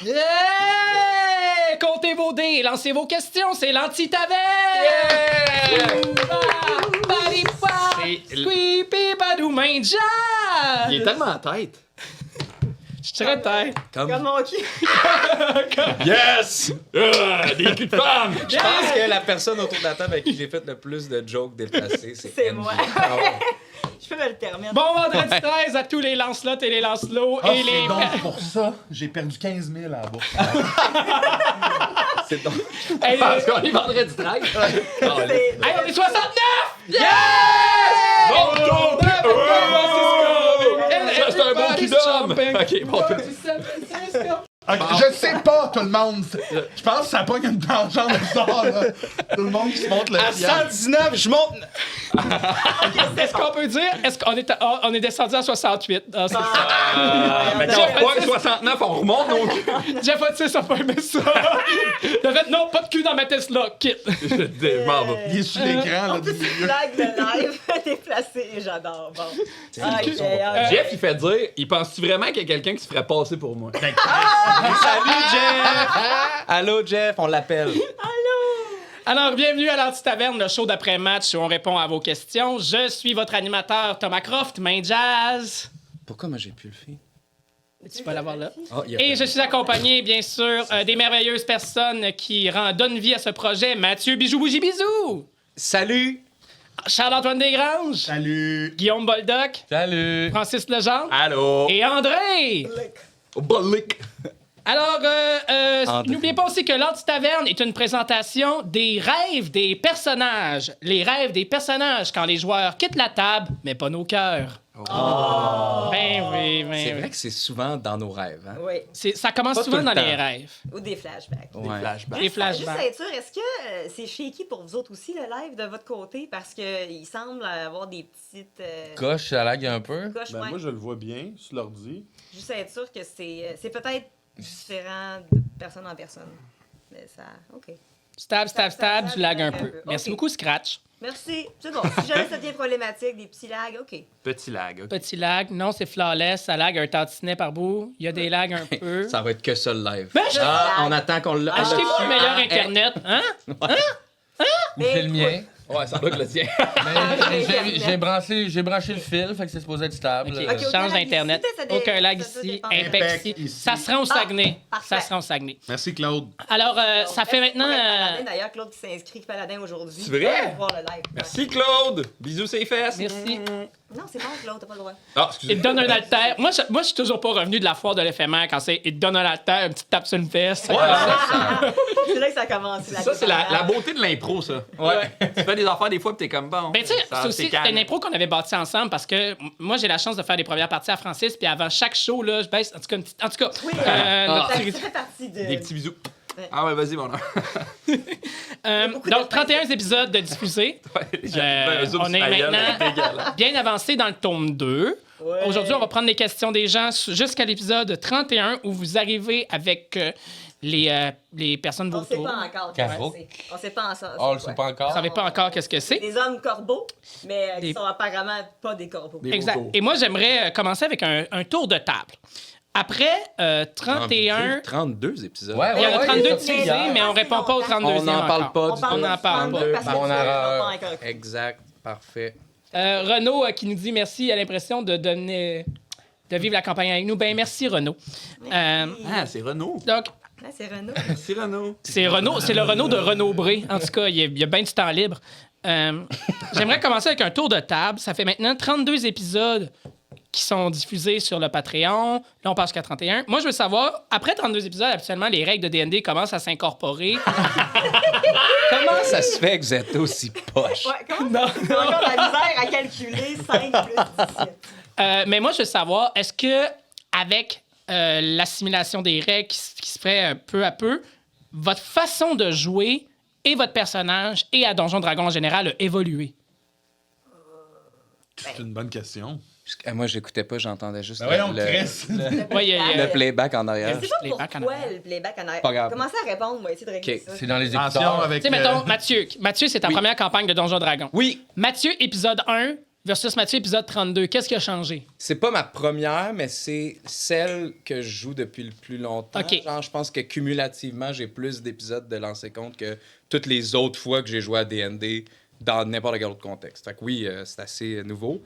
Yeah! Comptez vos dés, lancez vos questions, c'est l'anti-taverne! Squeepy badou manja! Il est tellement en tête. Je serais tête. Comme mon cul. Yes! Des culs de femme! Je pense que la personne autour de la table avec qui j'ai fait le plus de jokes déplacés, c'est C'est MJ. moi. Ah ouais. Je peux me le permettre. Bon vendredi 13 à tous les Lancelots et les Lancelots Ah, et les... c'est donc pour ça, j'ai perdu 15 000 à la bourse. C'est donc... Hey, Parce qu'on est vendredi 13. C'est- hey, on est 69! Yes! Bon, go! Ça, c'est un bon cul d'homme. Ok, bon. Je sais pas, tout le monde. Je pense que ça pogne une tangente bizarre, là. Tout le monde qui se montre le À fier. 119, je monte... Est-ce qu'on peut dire... Est-ce qu'on est, on est descendu à 68? Ah, c'est ça. Mais quand on pogne 69, on remonte nos culs. Jeff Otis a pas aimé ça. Il a fait non, pas de cul dans ma Tesla, quitte. Je m'en vais. Il est sur l'écran, là, On du peut milieu. blague de live déplacée et j'adore. Bon. Jeff, il fait dire, il pense-tu vraiment qu'il y a quelqu'un qui se ferait passer pour moi? Salut, Jeff! Allô, Jeff, on l'appelle. Alors, bienvenue à l'Anti-Taverne, le show d'après-match où on répond à vos questions. Je suis votre animateur, Thomas Croft, main jazz. Pourquoi moi j'ai pu le faire? Tu peux l'avoir là. Oh, il y a Et je suis accompagné, bien sûr, des merveilleuses personnes qui donnent vie à ce projet. Mathieu Bijou Bougie Bisou, Salut! Charles-Antoine Desgranges, Salut. Guillaume Boldoc, Salut! Francis Legendre Allô? et André. Bollick. Alors, André. n'oubliez pas aussi que l'Anti-Taverne est une présentation des rêves des personnages. Les rêves des personnages quand les joueurs quittent la table, mais pas nos cœurs. Ben oui, ben C'est oui. vrai que c'est souvent dans nos rêves, hein? Oui. Ça commence Pas souvent tout dans le les temps. rêves. Ou des flashbacks. Ouais. Flashback. Des Juste flashbacks. être sûr, est-ce que c'est shaky pour vous autres aussi, le live, de votre côté? Parce qu'il semble avoir des petites Coche, ça lag un peu. coches. Ben, Ouais. moi, je le vois bien sur l'ordi. Juste être sûr que c'est peut-être différent de personne en personne. Mais ça... OK. Stab, du lag un peu. Ok. Merci beaucoup, Scratch. Merci. C'est bon. Si jamais ça devient problématique, des petits lags, OK. Petit lag. ok. Petit lag. Non, c'est flawless. Ça lag un tantinet par bout. Il y a des lags un peu. Ça va être que ça le live. Ben, Ah, on attend qu'on l'a. achetez-vous le meilleur Internet, hein? C'est le mien. Ouais, ça doit que le tien. Mais j'ai branché le fil, fait que c'est supposé être stable. OK, Ok, change aucun lag d'Internet. ici, ça dé- Aucun lag ça ici. dépend. Impec Impec ici. ici. Ça sera au Saguenay. parfait. Ça sera au Saguenay. Merci, Claude. Alors, ça fait maintenant... Paladin, d'ailleurs, Claude qui s'inscrit Paladin aujourd'hui. C'est vrai? Pour voir le live. Merci, Claude. Bisous, ses fesses. Merci. Non, c'est bon, Claude, t'as pas le droit. Ah, Il excusez. te donne un alter. Moi, je suis toujours pas revenu de la foire de l'éphémère quand c'est il te donne un alter, une petite tape sur une fesse. Ouais, C'est là que ça a commencé. ça, c'est la beauté de l'impro, ça. Ouais. Tu fais des affaires des fois, pis t'es comme bon. Ben, tu sais, ça, c'est aussi calme. une impro qu'on avait bâtie ensemble parce que moi, j'ai la chance de faire des premières parties à Francis, puis avant chaque show, là, je baisse. En tout cas, en tout cas Oui, notre ça petit- fait partie de... Des petits bisous. Ouais. Ah ouais, vas-y, mon homme. beaucoup donc, de 31 épisodes de diffusés. On est maintenant bien avancé dans le tome 2. Ouais. Aujourd'hui, on va prendre les questions des gens jusqu'à l'épisode 31 où vous arrivez avec les personnes de On vos sait tours. pas encore. Caro. On sait pas ensemble. Oh, on le sait pas encore. Vous savez pas encore qu'est-ce que c'est. Des hommes corbeaux, mais Des- qui sont apparemment pas des corbeaux. Des- Exact. autour. Et moi, j'aimerais commencer avec un tour de table. Après 31... 32 épisodes. Ouais, Il y en a ouais, 32 il est diffusés, sorti hier. mais on répond pas au 32e On n'en parle encore. pas On du parle tout. On en parle de pas. parce que Bon tu l'as erreur. pas encore. Exact. Parfait. Renaud qui nous dit merci, a l'impression de vivre la campagne avec nous. Ben merci, Renaud. Ah, c'est Renaud. Donc, Ah, c'est Renaud. Merci, Renaud. c'est le Renaud de Renaud Bré. En tout cas, il y a bien du temps libre. J'aimerais commencer avec un tour de table. Ça fait maintenant 32 épisodes qui sont diffusés sur le Patreon. Là, on passe jusqu'à 31. Moi, je veux savoir, après 32 épisodes, habituellement, les règles de D&D commencent à s'incorporer. Comment ça se fait que vous êtes aussi poche? Ouais, comment ça? C'est encore la misère à calculer 5 plus 17. Mais moi, je veux savoir, est-ce que avec l'assimilation des règles qui se ferait peu à peu, votre façon de jouer et votre personnage et à Donjon Dragon en général a évolué? C'est une bonne question. Moi, j'écoutais pas, j'entendais juste Ben voyons, Chris. Ouais, il y a- le playback en arrière. Je sais pas Playback en pourquoi arrière. le playback en arrière. Pas grave. Commencez à répondre, moi, essayer de régler Ok, ça. C'est dans les Attention écouteurs. avec... Tu sais, mettons, Mathieu. Mathieu, c'est ta Oui. première campagne de Donjon Dragon. Oui. Mathieu, épisode 1, versus Mathieu, épisode 32. Qu'est-ce qui a changé? C'est pas ma première, mais c'est celle que je joue depuis le plus longtemps. OK. Genre, je pense que cumulativement, j'ai plus d'épisodes de lancer compte que toutes les autres fois que j'ai joué à D&D dans n'importe quel autre contexte. Fait que oui, c'est assez nouveau.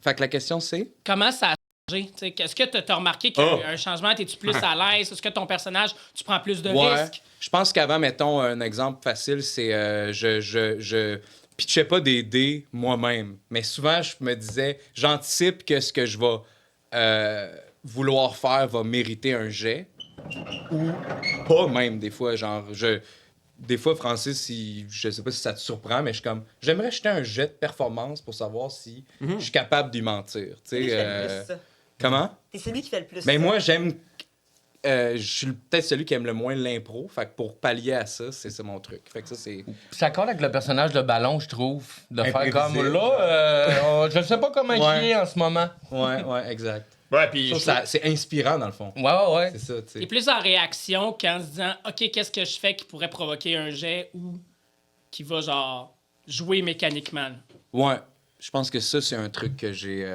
Fait que la question, c'est... Comment ça a changé? T'sais, est-ce que tu as remarqué qu'il y a eu un changement? Es-tu plus à l'aise? Est-ce que ton personnage, tu prends plus de risques? Je pense qu'avant, mettons, un exemple facile, c'est je pitchais pas des dés moi-même. Mais souvent, je me disais, j'anticipe que ce que je vais vouloir faire va mériter un jet. Ou pas même, des fois. Genre, des fois, Francis, je sais pas si ça te surprend, mais je suis comme, j'aimerais jeter un jet de performance pour savoir si je suis capable d'y mentir. Tu Qui fait sais, le plus ça? comment? T'es celui qui fait le plus Mais ça. moi, j'aime. Je suis peut-être celui qui aime le moins l'impro. Fait que pour pallier à ça, c'est mon truc. Fait que ça, c'est. Ça colle avec le personnage de Ballon, je trouve. De faire comme Imprévisible. là, je sais pas comment Ouais. il est en ce moment. Ouais, exact. Ouais, puis C'est inspirant, dans le fond. Ouais. C'est ça, tu T'es sais. plus en réaction qu'en se disant, OK, qu'est-ce que je fais qui pourrait provoquer un jet ou qui va, genre, jouer mécaniquement? Là? Ouais. Je pense que ça, c'est un truc que j'ai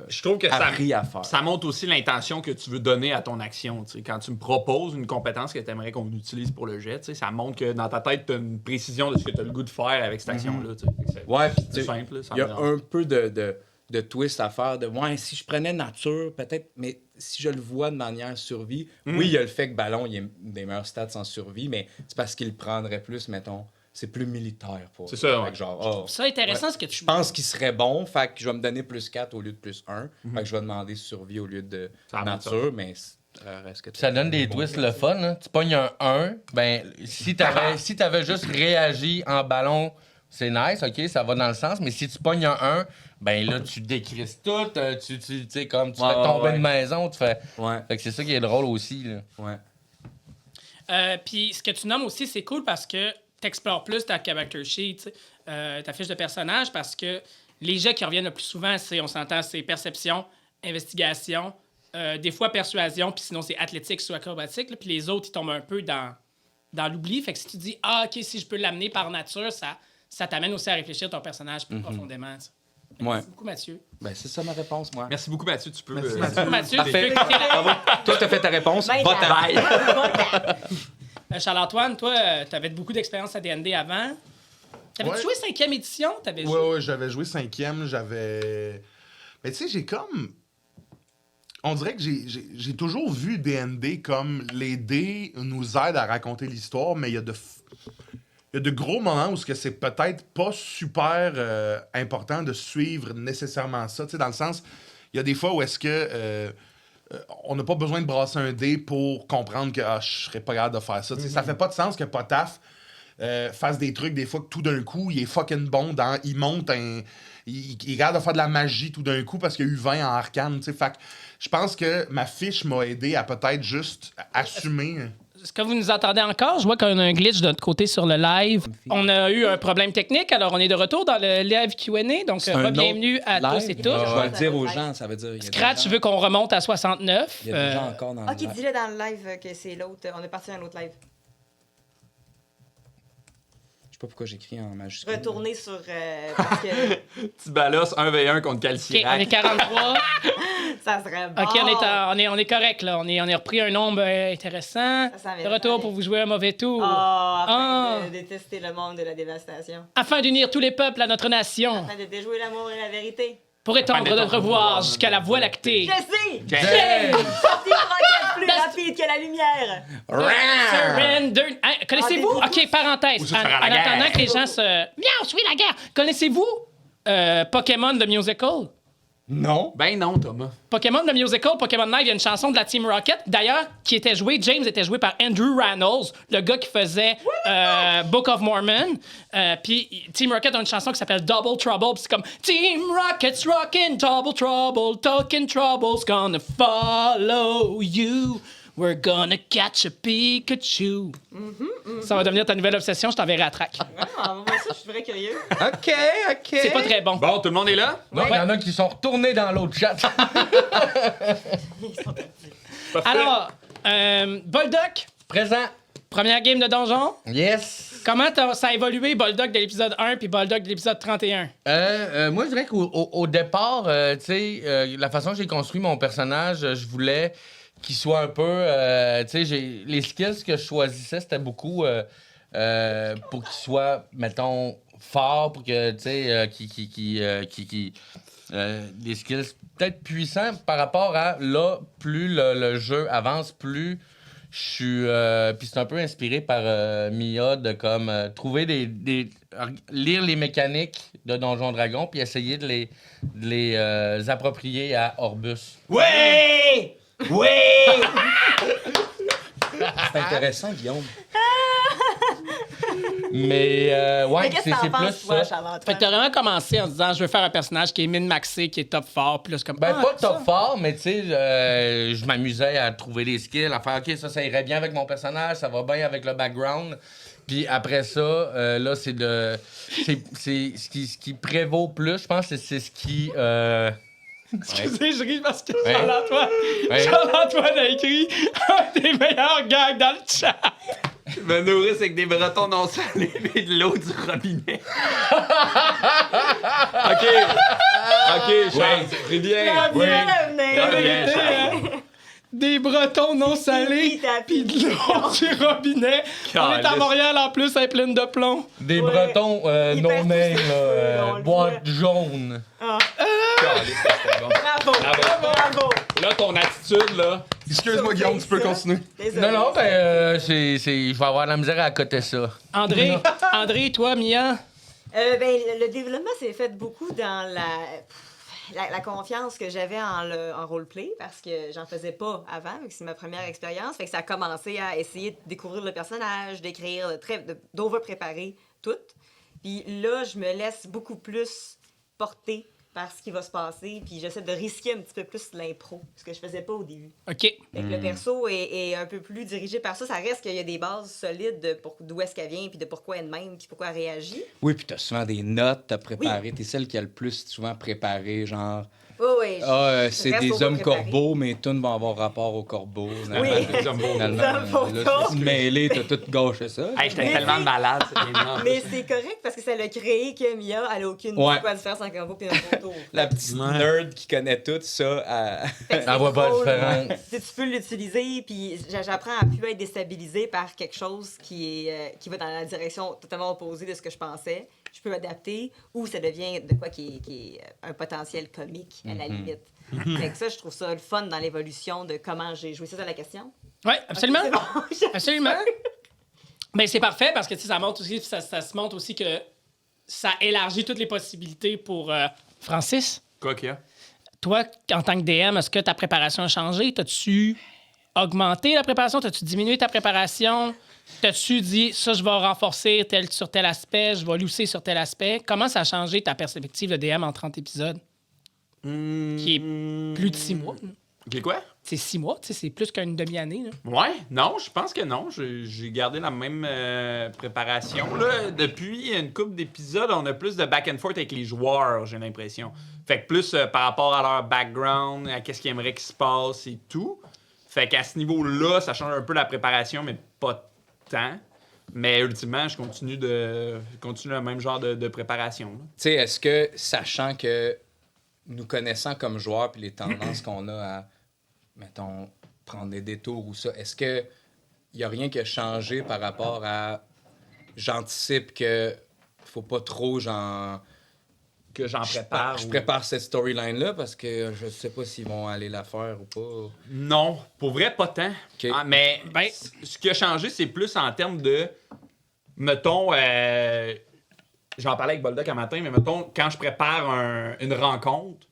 je trouve que appris à faire. ça montre aussi l'intention que tu veux donner à ton action. T'sais. Quand tu me proposes une compétence que tu aimerais qu'on utilise pour le jet, ça montre que dans ta tête, tu as une précision de ce que tu as le goût de faire avec cette action-là. Ouais, puis tu C'est sais, simple. Là, ça il y a me dérange. un peu de twist à faire de ouais, si je prenais nature, peut-être, mais si je le vois de manière survie, oui, il y a le fait que Ballon, il a des meilleurs stats en survie, mais c'est parce qu'il prendrait plus, mettons, c'est plus militaire pour C'est lui. ça, Fait ouais. que genre, C'est intéressant ce que tu je pense qu'il serait bon, fait que je vais me donner plus 4 au lieu de plus 1. Fait que je vais demander survie au lieu de Ça a nature, mais reste que Ça donne des twists le fun. Hein. Tu pognes un 1, ben, si t'avais juste réagi en ballon, c'est nice, OK, ça va dans le sens. Mais si tu pognes un 1, ben là, tu décrisses tout. Tu sais, comme tu Ouais, fais tomber ouais. une maison, tu fais. Ouais, Fait que c'est ça qui est drôle aussi. Là. ouais. Puis ce que tu nommes aussi, c'est cool parce que tu explores plus ta character sheet, ta fiche de personnage, parce que les jets qui reviennent le plus souvent, on s'entend, c'est perception, investigation, des fois persuasion, puis sinon c'est athlétique ou acrobatique. Puis les autres, ils tombent un peu dans l'oubli. Fait que si tu dis, OK, si je peux l'amener par nature, ça t'amène aussi à réfléchir ton personnage plus profondément. T'sais. Ouais. Merci beaucoup, Mathieu. Ben, c'est ça ma réponse, moi. Merci beaucoup, Mathieu. Tu peux. Merci, Mathieu. Mathieu, tu Parfait. peux quitter la... Toi, t'as fait ta réponse. Ben, Va-t'en. Charles-Antoine, toi, t'avais beaucoup d'expérience à D&D avant. T'avais-tu joué 5e édition? T'avais joué... Ouais, j'avais joué 5e, j'avais... Mais tu sais, j'ai comme... On dirait que j'ai toujours vu D&D comme les dés nous aident à raconter l'histoire, mais il y a de gros moments où c'est peut-être pas super important de suivre nécessairement ça. Tu sais, dans le sens, il y a des fois où est-ce que... on n'a pas besoin de brasser un dé pour comprendre que je serais pas capable de faire ça. Tu sais, ça fait pas de sens que Potaf fasse des trucs des fois que tout d'un coup, il est fucking bon il monte il est capable de faire de la magie tout d'un coup parce qu'il y a eu 20 en arcane. Tu sais. Fait que je pense que ma fiche m'a aidé à peut-être juste assumer. Est-ce que vous nous entendez encore? Je vois qu'on a un glitch de notre côté sur le live. On a eu un problème technique, alors on est de retour dans le live Q&A. Donc, bienvenue à tous et toutes. Je vais le dire aux gens, ça veut dire... il y a des Scratch gens- veut qu'on remonte à 69. Il y a des gens encore dans Ok, le live. dis-le dans le live que c'est l'autre. On est parti à un autre live. Je sais pas pourquoi j'écris en majuscule. Retourner sur. Parce que Petit balos 1v1 contre OK, Calcirac. on est 43. ça serait bon. OK, on est correct, là. On est repris un nombre intéressant. Ça s'en De vient retour bien. pour vous jouer un mauvais tour. Afin de détester le monde de la dévastation. Afin d'unir tous les peuples à notre nation. Afin de déjouer l'amour et la vérité. Pour étendre notre voix jusqu'à la Voie lactée. Je sais! Yeah! Sortie roquette plus rapide que la lumière! Surrender. Hein, connaissez-vous? Ah, OK, parenthèse. Ou ça sera la En attendant guerre. que les gens se... Miaou, oui, la guerre. Connaissez-vous Pokémon The Musical? Non. Ben non, Thomas. Pokémon The Musical, Pokémon Live, il y a une chanson de la Team Rocket. D'ailleurs, James était joué par Andrew Reynolds, le gars qui faisait Book of Mormon. Puis Team Rocket a une chanson qui s'appelle Double Trouble. Puis c'est comme Team Rocket's rockin' Double Trouble, talking trouble's gonna follow you. We're gonna catch a Pikachu. Ça va devenir ta nouvelle obsession, je t'enverrai à track. Ah, moi, ça, je suis très curieux. OK. C'est pas très bon. Bon, tout le monde est là? Non, il y en a qui sont retournés dans l'autre chat. Alors, Boldoc, Présent. première game de donjon. Yes. Comment ça a évolué, Bulldog de l'épisode 1 puis Bulldog de l'épisode 31? Moi, je dirais qu'au départ, tu sais, la façon que j'ai construit mon personnage, je voulais qu'il soit un peu... tu sais, les skills que je choisissais, c'était beaucoup pour qu'il soit, mettons, fort, pour que, tu sais, des skills peut-être puissants par rapport à, là, plus le jeu avance, plus... Je suis. Puis c'est un peu inspiré par Mia de comme trouver lire les mécaniques de Donjon Dragon puis essayer de les approprier à Orbus. Ouais! C'est intéressant, Guillaume. Mais ouais, Mais qu'est-ce que c'est t'en plus penses, toi, ça. Charles-Antoine? Fait que t'as vraiment commencé en se disant, je veux faire un personnage qui est min-maxé, qui est top fort, puis là, c'est comme... Ben, ah, pas ça. top fort, mais tu sais, je m'amusais à trouver des skills, à faire, OK, ça irait bien avec mon personnage, ça va bien avec le background. Puis après ça, là, c'est ce qui prévaut plus, je pense, c'est ce qui... Excusez, je ris parce que Ouais. Charles-Antoine a écrit un des meilleurs gags dans le chat. Je me nourris avec des bretons non salés et de l'eau du robinet. OK, Charles, c'est bien. Oui. bien, Charles. Des bretons non salés puis de l'eau du robinet. On est à Caliste. Montréal en plus, elle est pleine de plomb. Des Ouais. Bretons Hyper non-name, poussés, on le boîte voit. jaune. Caliste, c'était bon. Bravo. Là, ton attitude, là. Excuse-moi, Guillaume, tu peux continuer. Désolé. Non, ben, je vais avoir la misère à côté ça. André, toi, Mia? Ben, le développement s'est fait beaucoup dans la confiance que j'avais en roleplay parce que j'en faisais pas avant, vu que c'est ma première expérience. Fait que ça a commencé à essayer de découvrir le personnage, d'écrire, d'over-préparer tout. Puis là, je me laisse beaucoup plus porter par ce qui va se passer, puis j'essaie de risquer un petit peu plus l'impro, ce que je faisais pas au début. OK. Fait que le perso est un peu plus dirigé par ça. Ça reste qu'il y a des bases solides d'où est-ce qu'elle vient, puis de pourquoi elle même, puis pourquoi elle réagit. Oui, puis t'as souvent des notes à préparer. T'es celle qui a le plus souvent préparé, genre... Oui. c'est reste des au hommes préparé. corbeaux, mais tous vont avoir rapport aux corbeaux. Oui. Des hommes beaux. Finalement, Des hommes beaux. là, c'est mêlé, t'as tout gâché ça. Hey, j'étais Mais tellement c'est- malade, c'est énorme. Mais c'est correct parce que ça l'a créé que Mia, elle a aucune Ouais. quoi différence entre un corbeau et un photo. La petite nerd qui connaît tout ça. Fait que Elle voit pas la drôle. différence. Tu peux l'utiliser, puis j'apprends à plus être déstabilisée par quelque chose qui va dans la direction totalement opposée de ce que je pensais. Je peux m'adapter, ou ça devient de quoi qui est un potentiel comique, à la limite. Fait que ça, je trouve ça le fun dans l'évolution de comment j'ai joué. C'est ça la question? Oui, absolument. Ok, c'est bon. Absolument. Ben, c'est parfait parce que tu sais, ça montre aussi, ça se montre aussi que ça élargit toutes les possibilités pour Francis. Quoi qu'il y a? Toi, en tant que DM, est-ce que ta préparation a changé? T'as-tu augmenté la préparation? T'as-tu diminué ta préparation? T'as-tu dit, ça, je vais renforcer sur tel aspect, je vais lousser sur tel aspect? Comment ça a changé ta perspective de DM en 30 épisodes? Qui est plus de 6 mois. là. OK, quoi? C'est 6 mois, tu sais, c'est plus qu'une demi-année. là. Ouais, non, je pense que non. J'ai gardé la même préparation. Là. Depuis une couple d'épisodes, on a plus de back and forth avec les joueurs, j'ai l'impression. Fait que plus par rapport à leur background, à qu'est-ce qu'ils aimeraient qu'il se passe et tout. Fait qu'à ce niveau-là, ça change un peu la préparation, mais pas tant. Mais ultimement, je continue le même genre de préparation. là. Tu sais, est-ce que, sachant que nous connaissant comme joueurs puis les tendances qu'on a à, mettons, prendre des détours ou ça, est-ce que il y a rien qui a changé par rapport à j'anticipe que faut pas trop Que j'en prépare. je ou- prépare cette storyline-là parce que je sais pas s'ils vont aller la faire ou pas. Non, pour vrai, pas tant. OK. Ah, mais Ben- ce qui a changé, c'est plus en termes de. Mettons, j'en parlais avec Boldoc un matin, mais mettons, quand je prépare une rencontre,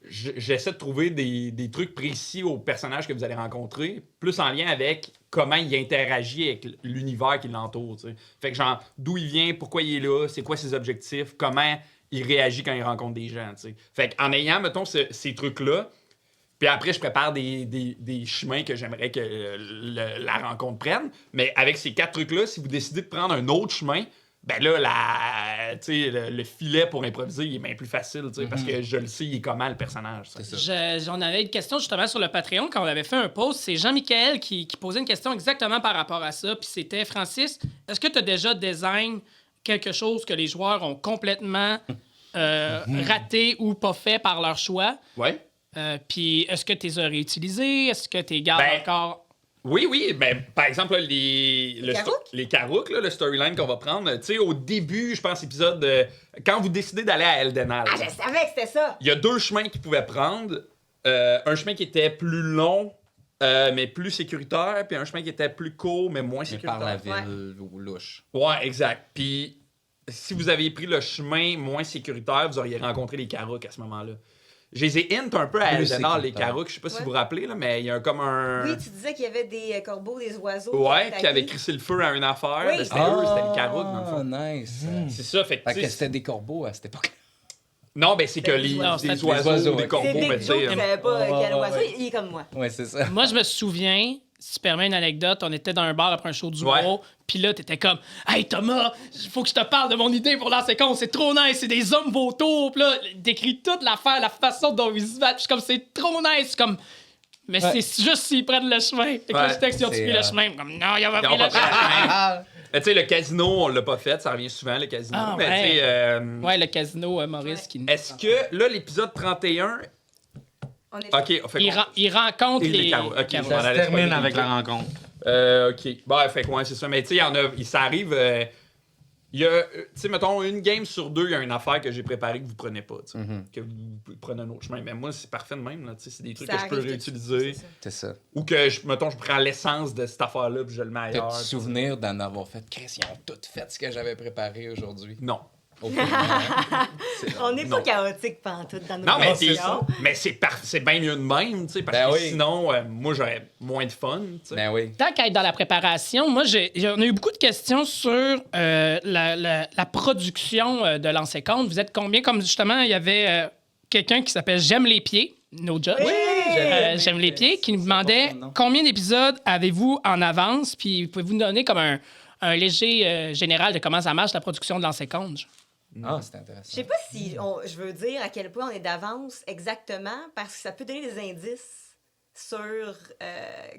j'essaie de trouver des trucs précis aux personnages que vous allez rencontrer, plus en lien avec comment il interagit avec l'univers qui l'entoure. Tu sais. Fait que genre, d'où il vient, pourquoi il est là, c'est quoi ses objectifs, comment il réagit quand il rencontre des gens. Tu sais. Fait qu'en ayant, mettons, ces trucs-là, puis après, je prépare des chemins que j'aimerais que la rencontre prenne. Mais avec ces 4 trucs-là, si vous décidez de prendre un autre chemin, ben là, tu sais, le filet pour improviser, il est bien plus facile, tu sais, parce que je le sais, il est comment le personnage. ça. C'est ça. J'en avais une question justement sur le Patreon quand on avait fait un post. C'est Jean-Michel qui posait une question exactement par rapport à ça. Puis c'était Francis, est-ce que tu as déjà design quelque chose que les joueurs ont complètement raté ou pas fait par leur choix? Ouais. Puis est-ce que tu les as réutilisés? Est-ce que tu les gardes Ben, encore? Oui, ben, par exemple, là, les Carouks, là, le storyline qu'on va prendre, tu sais, au début, je pense, épisode, quand vous décidez d'aller à Eldenal, Ah, je savais que c'était ça! il y a 2 chemins qu'ils pouvaient prendre. Un chemin qui était plus long, mais plus sécuritaire, puis un chemin qui était plus court, mais moins Mais par la sécuritaire. ville ou louche. Ouais, exact. Puis si vous aviez pris le chemin moins sécuritaire, vous auriez rencontré les Carouks à ce moment-là. Je les ai hint un peu à Plus Eldenal, les sécuritaire. Carouks. Je sais pas si Ouais. vous vous rappelez, là, mais il y a comme un... Oui, tu disais qu'il y avait des corbeaux, des oiseaux. Ouais, qui attaquaient. avait crissé le feu à une affaire. Oui. Ben, c'était eux, c'était les Carouks, dans le Ah, fond. nice. C'est ça, fait que, Fait tu que sais, c'était des corbeaux à cette époque. non, ben c'est que les, Non, c'était des des oiseaux, oiseaux, des ok. corbeaux, C'est mais Big tu Joe sais... qui savait pas quel ouais, oiseau. ouais. Il est comme moi. Ouais, c'est ça. Moi, je me souviens, si tu permets une anecdote, on était dans un bar après un show du Ouais. puis là, t'étais comme « Hey Thomas, il faut que je te parle de mon idée pour lancer compte, c'est trop nice, c'est des hommes vautours. » Puis là, il décrit toute l'affaire, la façon dont ils se battent, puis je suis comme « C'est trop nice. » Comme... Mais Ouais. c'est juste s'ils prennent le chemin. Fait que là, Ouais. je texte, ils ont C'est, pris le chemin. Comme « Non, ils ont pas Ils pris ont pas le pris le chemin. chemin. Tu sais, le casino, on l'a pas fait, ça revient souvent, le casino. Ah, mais ouais. tu sais, » Ouais, le casino, Maurice, qui... Est-ce que, là, l'épisode 31... On est OK, on fait Il rencontre Et les les... Carouks. Ok, Carouks. je m'en Ça se allais termine spoiler avec les la rencontre. OK. Bon, fait que ouais, c'est ça. Mais tu sais, ça arrive... il y a, tu sais, mettons, une game sur 2, il y a une affaire que j'ai préparée que vous prenez pas, tu sais. Que vous prenez un autre chemin. Mais moi, c'est parfait de même, là. Tu sais, c'est des trucs Ça que je peux arrive réutiliser. c'est ça. C'est ça. Ou que, mettons, je prends l'essence de cette affaire-là puis je le mets ailleurs. T'as-tu souvenir d'en avoir fait? Chris, ils ont tout fait ce que j'avais préparé aujourd'hui. Non. On n'est Non. pas chaotique pantoute dans nos Non, mais émissions. c'est bien mieux de même, tu sais, parce Ben que oui. sinon, moi, j'aurais moins de fun, tu sais. Ben oui. Tant qu'à être dans la préparation, moi, on a eu beaucoup de questions sur la production de Lancer Compte. Vous êtes combien? Comme justement, il y avait quelqu'un qui s'appelle J'aime les pieds, no judge. J'aime les pieds, qui nous demandait son nom. combien d'épisodes avez-vous en avance? Puis pouvez-vous nous donner comme un léger général de comment ça marche la production de Lancer Compte? Ah, c'est intéressant. Je sais pas si je veux dire à quel point on est d'avance exactement, parce que ça peut donner des indices sur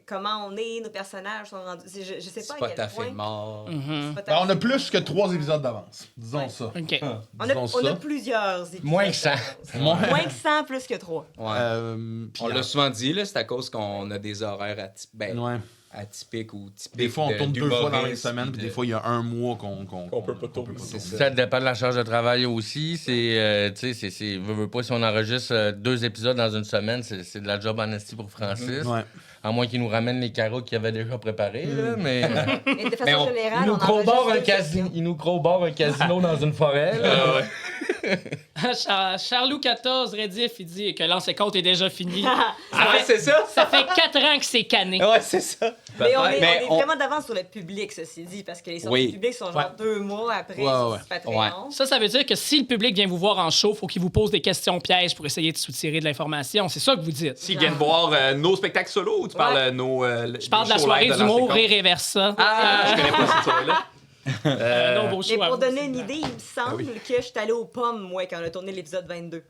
comment on est, nos personnages sont rendus. Je sais C'est pas pas à quel ta fait point. mort. C'est pas Ben, on a fait plus que 3 épisodes d'avance. Disons Ouais. ça. OK. On Disons a ça. plusieurs épisodes. Moins que 100. Moins que 100, plus que 3. Ouais. Puis On l'a souvent dit, là, c'est à cause qu'on a des horaires ouais. atypiques ou typiques. Des fois, on tourne 2 fois dans la même d'humoristes, semaine, puis des fois, il y a un mois qu'on peut pas tourner. C'est ça. Ça dépend de la charge de travail aussi. C'est, tu sais, veux pas, si on enregistre 2 épisodes dans une semaine, c'est de la job en esti pour Francis. Ouais. À moins qu'il nous ramène les carreaux qu'il avait déjà préparés, là, mais... Mais de façon Mais générale, Il nous on crowbar enregistre un deux casino, sessions. il nous crowbar un casino dans une forêt. là. Charlot 14, Rediff, il dit que Lancer Compte est déjà fini. Ah, c'est ça? Ça fait 4 ans que c'est cané. Ouais, c'est ça. Mais on Mais est on- vraiment d'avance sur le public, ceci dit, parce que les sorties Oui. publiques sont genre Ouais. 2 mois après Ouais, sur ouais. Patreon. Ça veut dire que si le public vient vous voir en show, faut qu'il vous pose des questions pièges pour essayer de soutirer de l'information. C'est ça que vous dites. S'ils viennent voir nos spectacles solo ou tu parles nos. Je parle de la soirée d'humour Rire et Versa. Ah, je connais pas cette soirée-là. Un nouveau Mais show à pour vous. donner une idée, il me semble que je suis allée aux pommes, moi, quand on a tourné l'épisode 22.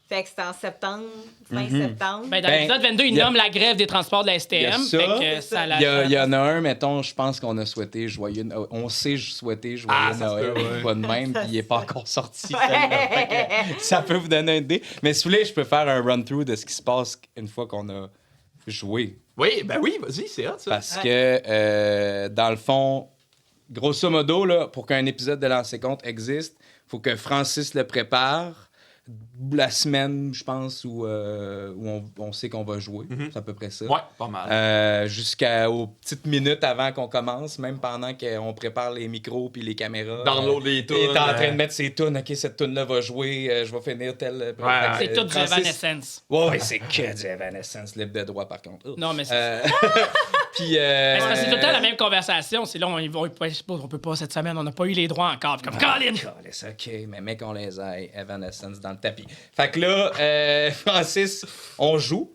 Fait que c'était en septembre, fin septembre. Ben, dans Ben, l'épisode 22, il y a- nomme la grève des transports de la STM. y a ça. Fait que ça la- Il y en a un, mettons, je pense qu'on a souhaité joyeux Noël. On sait souhaiter joyeux Ah, ça se Noël. peut, ouais. Pas de même, puis il est pas encore sorti. Fait que ça peut vous donner une idée. Mais si vous voulez, je peux faire un run-through de ce qui se passe une fois qu'on a joué. Oui, ben oui, vas-y, c'est hot, ça. Parce que, dans le fond, grosso modo, là, pour qu'un épisode de Lancer Compte existe, il faut que Francis le prépare la semaine, je pense, où on sait qu'on va jouer. C'est à peu près ça. Ouais, pas mal. Jusqu'aux petites minutes avant qu'on commence, même pendant qu'on prépare les micros puis les caméras. Download les tunes. Il est en train de mettre ses tunes. OK, cette tune-là va jouer. Je vais finir telle... C'est tout du Francis- Evanescence. Ouais, c'est que du Evanescence, libre de droit, par contre. Non, mais c'est Puis... mais c'est parce que c'est tout le temps la même conversation. C'est là, on peut pas cette semaine, on n'a pas eu les droits encore. Puis comme, Colin! C'est OK, mais mec, on les a. Evanescence dans le tapis. Fait que là, Francis, on joue.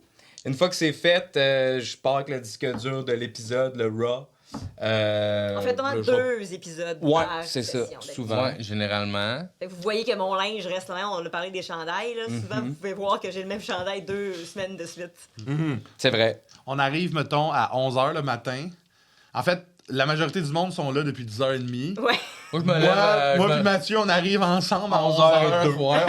Une fois que c'est fait, je pars avec le disque dur de l'épisode, le RAW. En fait, le 2 épisodes Ouais, par c'est ça, session, souvent. Ouais, généralement. Fait que vous voyez que mon linge reste là. On a parlé des chandails. Là. Souvent, vous pouvez voir que j'ai le même chandail 2 semaines de suite. C'est vrai. On arrive, mettons, à 11h le matin. En fait, la majorité du monde sont là depuis 10h30. Ouais. Moi, je me lève. Moi puis Mathieu, on arrive ensemble à 11h. Ouais,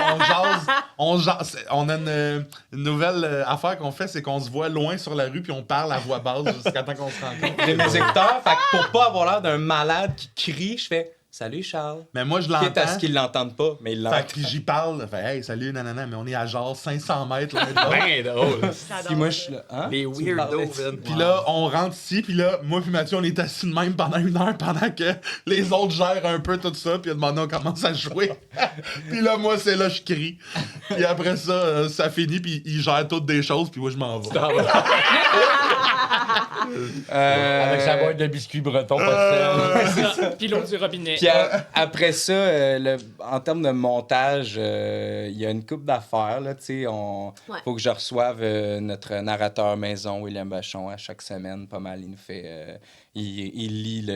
on jase. On a une nouvelle affaire qu'on fait, c'est qu'on se voit loin sur la rue puis on parle à voix basse jusqu'à temps qu'on se rencontre. J'ai mes écouteurs, fait que pour pas avoir l'air d'un malade qui crie, je fais « Salut Charles ». Mais moi, je Quitte l'entends. à ce qu'ils l'entendent pas, mais ils l'entendent. Fait que j'y parle. Fait, hey, salut, nanana, mais on est à genre 500 mètres. Là, Ben drôle. J'adore Puis moi, ça. je suis là. Hein? Les Tu me parlais weirdos, de- man. Puis là, on rentre ici, puis là, moi puis Mathieu, on est assis de même pendant 1 heure pendant que les autres gèrent un peu tout ça, puis maintenant on commence à jouer. Puis là, moi, c'est là je crie. Puis après ça, ça finit, puis ils gèrent toutes des choses, puis moi, je m'en vais. Avec sa boîte de biscuits bretons, pas de sel. Puis l'eau du robinet. Puis après ça, en termes de montage, il y a une couple d'affaires. Là, Ouais. faut que je reçoive notre narrateur maison, William Bachon, à chaque semaine. Pas mal. Il nous fait. Il lit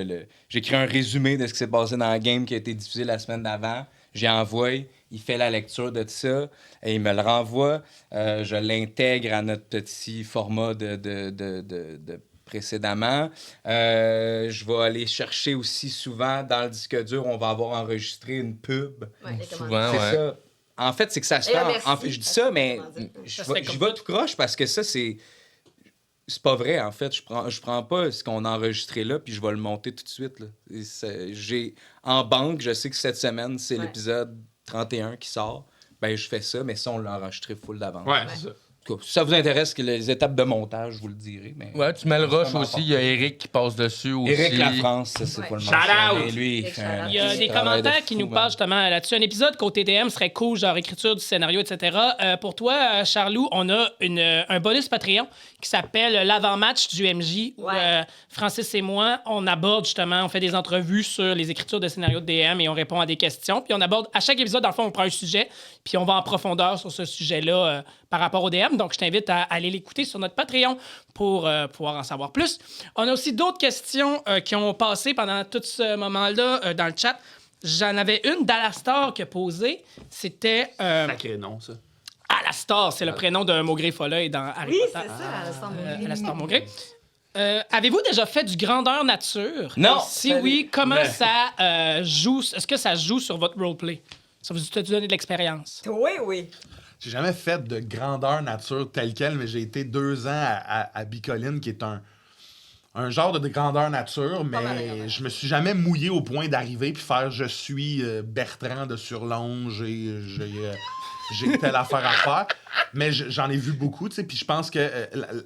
J'écris un résumé de ce qui s'est passé dans la game qui a été diffusé la semaine d'avant. J'y envoie. Il fait la lecture de tout ça et il me le renvoie. Je l'intègre à notre petit format de précédemment. Je vais aller chercher aussi souvent dans le disque dur, on va avoir enregistré une pub. Ouais, les Souvent, commandes. C'est ouais. ça. En fait, c'est que ça se fait. D'ailleurs, merci. En fait, je dis ça, mais Ça se fait je comme vais ça. tout croche parce que ça, c'est pas vrai, en fait. Je prends pas ce qu'on a enregistré là, puis je vais le monter tout de suite. Là. J'ai en banque, je sais que cette semaine, c'est Ouais. l'épisode 31 qui sort. Ben, je fais ça, mais ça, on l'a enregistré full d'avance. Ouais, c'est ça. En tout cas, si ça vous intéresse, que les étapes de montage, je vous le dirai. Mais... Ouais, tu mets le rush Vraiment aussi. Il y a Eric qui passe dessus aussi. Éric Lafrance, ça, c'est Ouais. pas le Shout mentionner. out! Lui, il Eric fait un shout Il y a petit des travail de commentaires qui fou, nous man. parlent justement là-dessus. Un épisode côté DM serait cool, genre écriture du scénario, etc. Pour toi, Charlou, on a un bonus Patreon qui s'appelle l'avant-match du MJ, où Ouais. Francis et moi, on aborde justement, on fait des entrevues sur les écritures de scénario de DM et on répond à des questions. Puis on aborde, à chaque épisode, dans le fond, on prend un sujet, puis on va en profondeur sur ce sujet-là par rapport au DM. Donc, je t'invite à aller l'écouter sur notre Patreon pour pouvoir en savoir plus. On a aussi d'autres questions qui ont passé pendant tout ce moment-là dans le chat. J'en avais une d'Alastor qui a posée. C'était Sacré nom, ça. Alastor, c'est le prénom d'un Maugrey Follet dans Harry Oui, Potter. c'est ça, Alastor Maugrey. Alastor Maugrey. Avez-vous déjà fait du grandeur nature? Non. Et si oui, comment ça joue? Est-ce que ça joue sur votre roleplay? Ça vous a donné de l'expérience? Oui, oui. J'ai jamais fait de grandeur nature telle quelle, mais j'ai été 2 ans à Bicoline, qui est un genre de grandeur nature, mal, mais quand même. je me suis jamais mouillé au point d'arriver puis faire je suis Bertrand de Surlonge et j'ai telle affaire à faire. Mais j'en ai vu beaucoup, tu sais, puis je pense que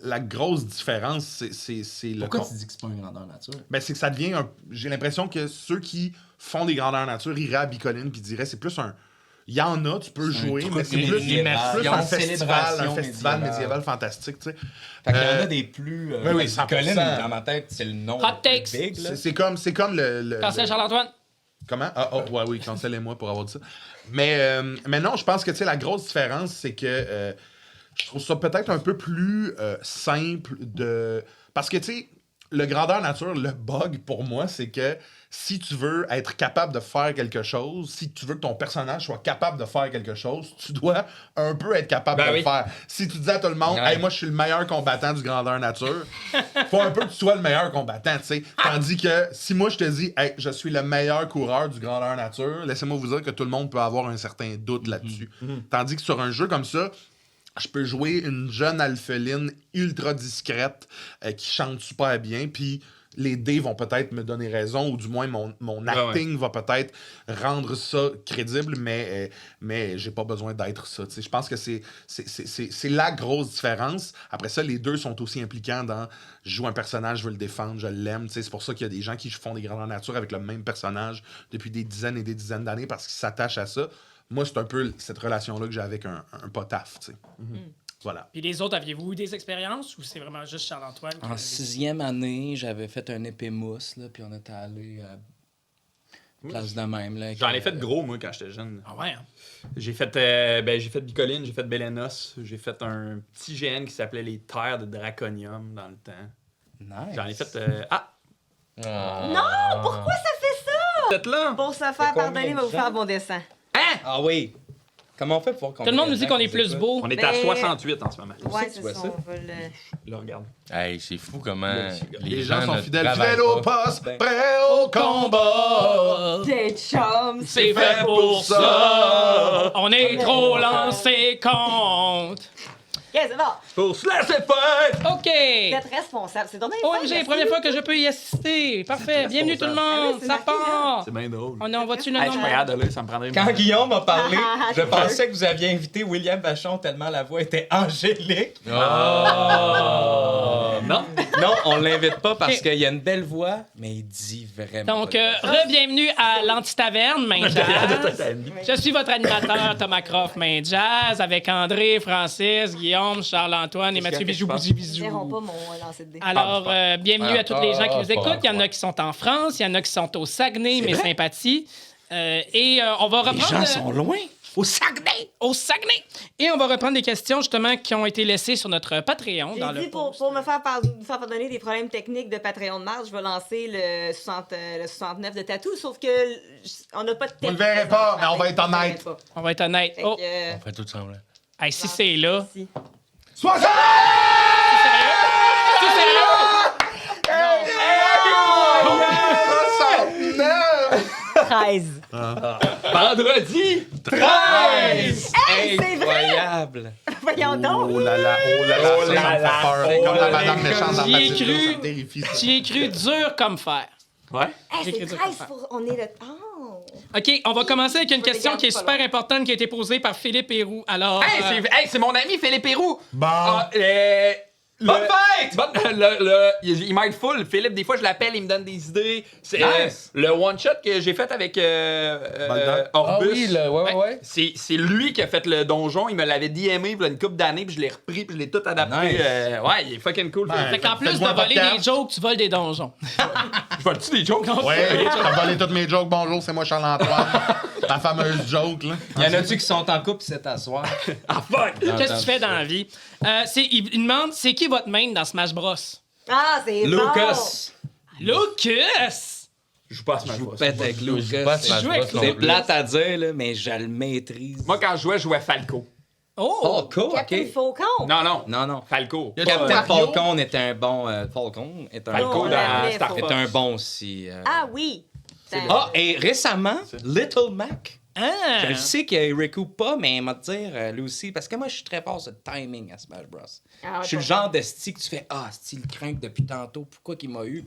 la grosse différence, c'est le... Pourquoi tu dis que c'est pas une grandeur nature? Ben, c'est que ça devient j'ai l'impression que ceux qui font des grandeurs nature iraient à Bicoline puis diraient c'est plus un... Il y en a, tu peux jouer, truc mais c'est médiéval. plus un Une festival célébration médiéval fantastique, tu sais. Fait qu'il y en Euh, a des plus. oui, oui, 100%. Colin, dans ma tête, c'est le nom. Hot takes. Big, là. C'est comme le Cancel Charles-Antoine? Comment? Ah, oh, ouais, oui, cancellez-moi pour avoir dit ça. Mais non, je pense que, tu sais, la grosse différence, c'est que je trouve ça peut-être un peu plus simple de... Parce que, tu sais, le grandeur nature, le bug pour moi, c'est que si tu veux être capable de faire quelque chose, si tu veux que ton personnage soit capable de faire quelque chose, tu dois un peu être capable Ben de oui. le faire. Si tu dis à tout le monde, Ouais. hey, moi, je suis le meilleur combattant du grandeur nature, faut un peu que tu sois le meilleur combattant, tu sais. Tandis que si moi, je te dis, hey, je suis le meilleur coureur du grandeur nature, laissez-moi vous dire que tout le monde peut avoir un certain doute là-dessus. Tandis que sur un jeu comme ça, je peux jouer une jeune alpheline ultra discrète qui chante super bien, puis les dés vont peut-être me donner raison, ou du moins mon acting va peut-être rendre ça crédible, mais j'ai pas besoin d'être ça. T'sais. Je pense que c'est la grosse différence. Après ça, les deux sont aussi impliquants dans je joue un personnage, je veux le défendre, je l'aime. T'sais, c'est pour ça qu'il y a des gens qui font des grandeurs nature avec le même personnage depuis des dizaines et des dizaines d'années parce qu'ils s'attachent à ça. Moi, c'est un peu cette relation-là que j'ai avec un potaf. Tu sais. Voilà. Puis les autres, aviez-vous eu des expériences ou c'est vraiment juste Charles-Antoine? qui En avait- 6e année, j'avais fait un épée mousse, là, puis on était allé à place de même. Là, J'en ai fait gros, moi, quand j'étais jeune. Ah ouais, hein? J'ai fait Bicoline, j'ai fait Belenos, j'ai fait un petit GN qui s'appelait les Terres de Draconium dans le temps. Nice. J'en ai fait... Non, pourquoi ça fait ça? Vous êtes là? Pour se faire pardonner, va vous faire bon dessin. Ah oui. Comment on fait pour qu'on... Tout le monde nous dit qu'on est plus beau. On est à Mais- 68 en ce moment. Ouais, tu c'est vois ça. ça? On va le... Là, regarde. Hey, c'est fou comment Les gens sont ne fidèles. travaillent Fidèles au pas. poste, prêts au combat. Des chums, C'est fait pour ça. On est trop lancé compte. Ok, c'est bon. Pour se laisser faire! OK. Vous êtes responsable. C'est dommage. OMG, première fois que je peux y assister. Parfait. Bienvenue tout le monde. c'est Ça marqué, part. C'est bien drôle. On voit-tu le Hey, je suis nom? pas capable de lire, ça me prendrait une Quand Guillaume m'a parlé, Ah, je tu pensais que vous aviez invité William Vachon tellement la voix était angélique. Oh. Non? Non, on l'invite pas parce Ok. qu'il a une belle voix, mais il dit vraiment Donc, pas. re-bienvenue à l'Anti-Taverne, Main Jazz. Je suis votre animateur, Thomas Croft, Main Jazz, avec André, Francis, Guillaume, Charles-Antoine et Mathieu qu'est-ce Bijou que Bouzi Ils Bisou. verront pas mon lancer de dés. Alors, bienvenue à tous les gens qui nous écoutent. Il y en a pas qui sont en France, il y en a qui sont au Saguenay, mes sympathies. Et on va Les reprendre... gens sont loin. Au Saguenay! Au Saguenay! Et on va reprendre des questions, justement, qui ont été laissées sur notre Patreon. J'ai Dans dit le pour post. me faire pardonner des problèmes techniques de Patreon de mars, je vais lancer le 69 de tatou, sauf que on n'a pas de Vous le verrez pas, mais on va être honnête. On va être honnête. Fait Oh, que, On fait tout semblant. hey, si c'est là... si. 60! Si c'est là! 13. Vendredi! 13! Hey, c'est vrai! Incroyable! Voyons donc! Oh là là, oh là là, Oh ça là me fait là, peur. oh Comme la là madame là. méchante dans J'y ai Mathilde, cru. ça me terrifie, ça. J'y ai cru dur comme fer. Ouais? Hey, c'est J'écris dur 13 comme pour... On est le... Oh! OK, on va commencer avec une Je question regarde qui est pas super long. importante qui a été posée par Philippe Héroux. Alors, C'est mon ami Philippe Héroux! Bon. Ah, Bonne fête! Il m'aide full. Philippe, des fois, je l'appelle, il me donne des idées. C'est Nice. le one-shot que j'ai fait avec Baldock. Ah Orbus. oui, ouais. C'est lui qui a fait le donjon. Il me l'avait DMé il y a une couple d'années, puis je l'ai repris, puis je l'ai tout adapté. Nice. Ouais, il est fucking cool. Ben, fait qu'en plus Faites-moi de un voler podcast. des jokes, tu voles des donjons. Je vole-tu des jokes? Ouais, t'as volé toutes mes jokes. Bonjour, c'est moi Charles-Antoine. La fameuse joke, là. Y en a-tu qui sont en couple cet asseoir? Ah, fuck! Qu'est-ce que tu fais dans la vie? Il demande, c'est qui votre main dans Smash Bros? Ah, c'est Lucas! Lucas! Je joue pas à Smash Je Bros. pète avec Je joue pas à Lucas. Smash joue avec Bros non C'est plus. plate à dire, là, mais je le maîtrise. Moi, quand je jouais Falco. Oh! Oh, cool, Captain ok. Faucon! Non, non. Non, non. Falco. Captain Mario. Falcon était un bon... Falcon est un Falco on bon... l'aimait, dans Star Faucon. est un bon aussi. Ah oui! Ah, et récemment, Little Mac. Ah! Je le sais que Riku pas, mais il m'a dire lui aussi, parce que moi, je suis très fort sur le timing à Smash Bros. Ah, Je suis le pas genre de stick que tu fais Ah, style crainte depuis tantôt, pourquoi qu'il m'a eu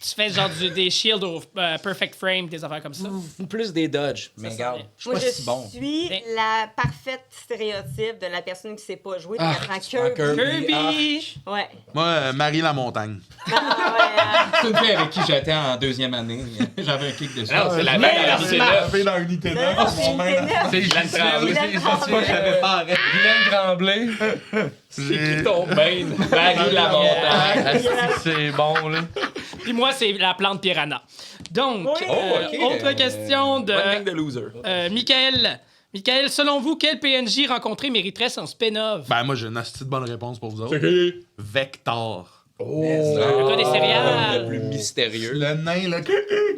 Tu fais genre des shields au perfect frame, des affaires comme ça. Plus des dodges. Mais s'en regarde, vient. je suis Moi, pas je si bon. suis Mais- la parfaite stéréotype de la personne qui sait pas jouer, puis Ah, qui prend tu prends Kirby. Kirby! Ouais. Moi, Marie la montagne. Ah, ouais, C'est une fille avec qui j'étais en deuxième année. J'avais un kick dessus. Non, c'est la même Mais- unité là. Fait dans unité Non, non, c'est une ténèbre. C'est Guylaine Tremblay. Guylaine Tremblay. J'avais pas arrêté. Tremblay. C'est qui ton main? Marie la montagne. Asti que c'est bon, là. Puis moi, c'est la plante piranha. Donc, Oui. autre question de Bonne gang de loser. Michael. Michael, selon vous, quel PNJ rencontré mériterait son spin-off? Ben, moi, j'ai une astuce de bonne réponse pour vous autres. Vector. Le gars des céréales. Le plus mystérieux. Le nain, là,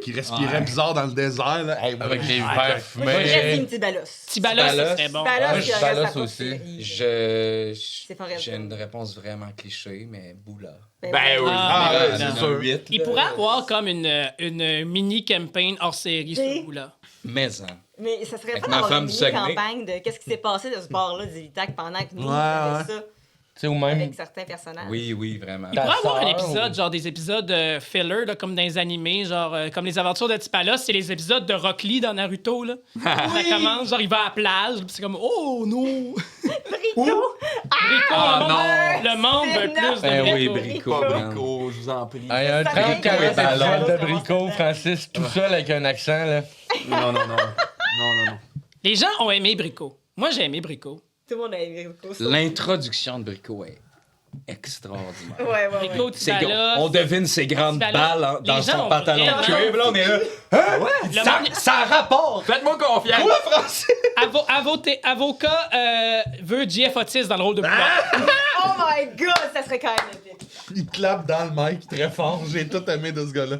qui respirait bizarre dans le désert, là. Hey, Avec les verres Moi, je fumés. une petite balos. Tibalos, Tibalos. ça serait bon. Tibalos, Moi, je qui aurait Tibalos sa propre aussi. série. C'est Forrest J'ai une Gump. réponse vraiment cliché, mais Boula. Ben oui. Ah, Ah, ouais, c'est non. sûr. Il pourrait avoir comme une mini-campaign hors série Oui. sur là. Mais hein. Mais ça serait Avec pas ma d'avoir femme une du Saguenay. mini-campagne de qu'est-ce qui s'est passé de ce bord-là d'Ilitac pendant que nous, Ouais, on ouais. faisait ça Tu sais, ou même. avec certains personnages. Oui, oui, vraiment. Il pourrait avoir un sœur, épisode, ou- genre des épisodes filler, là, comme dans les animés, genre comme les aventures de Tipalos, c'est les épisodes de Rock Lee dans Naruto. Là. Ça commence, genre il va à la plage, puis c'est comme oh non! Rico! Rico, le monde veut plus de Ben oui, Rico. Brico. Pas man. Brico, je vous en prie. Hey, un Ça 34 fait épisodes que- de Brico, Francis, tout seul avec un accent, là. Non, non, non. Non, non, non. Les gens ont aimé Brico. Moi, j'ai aimé Brico. Tout le monde a aimé Rico. L'introduction de Brico est extraordinaire. Ouais, ouais, ouais. Rico, C'est Tibalos. on devine ses grandes Tibalos. balles Les dans gens son ont pantalon vraiment- de cuivre. Là, on est là. Hein? Le Ça, monde- ça a rapport. Faites-moi confiance. Quoi, Francis? Avocat veut JF Otis dans le rôle de Boula. Oh my god, ça serait quand même épique. Il clappe dans le mic très fort. J'ai tout aimé de ce gars-là.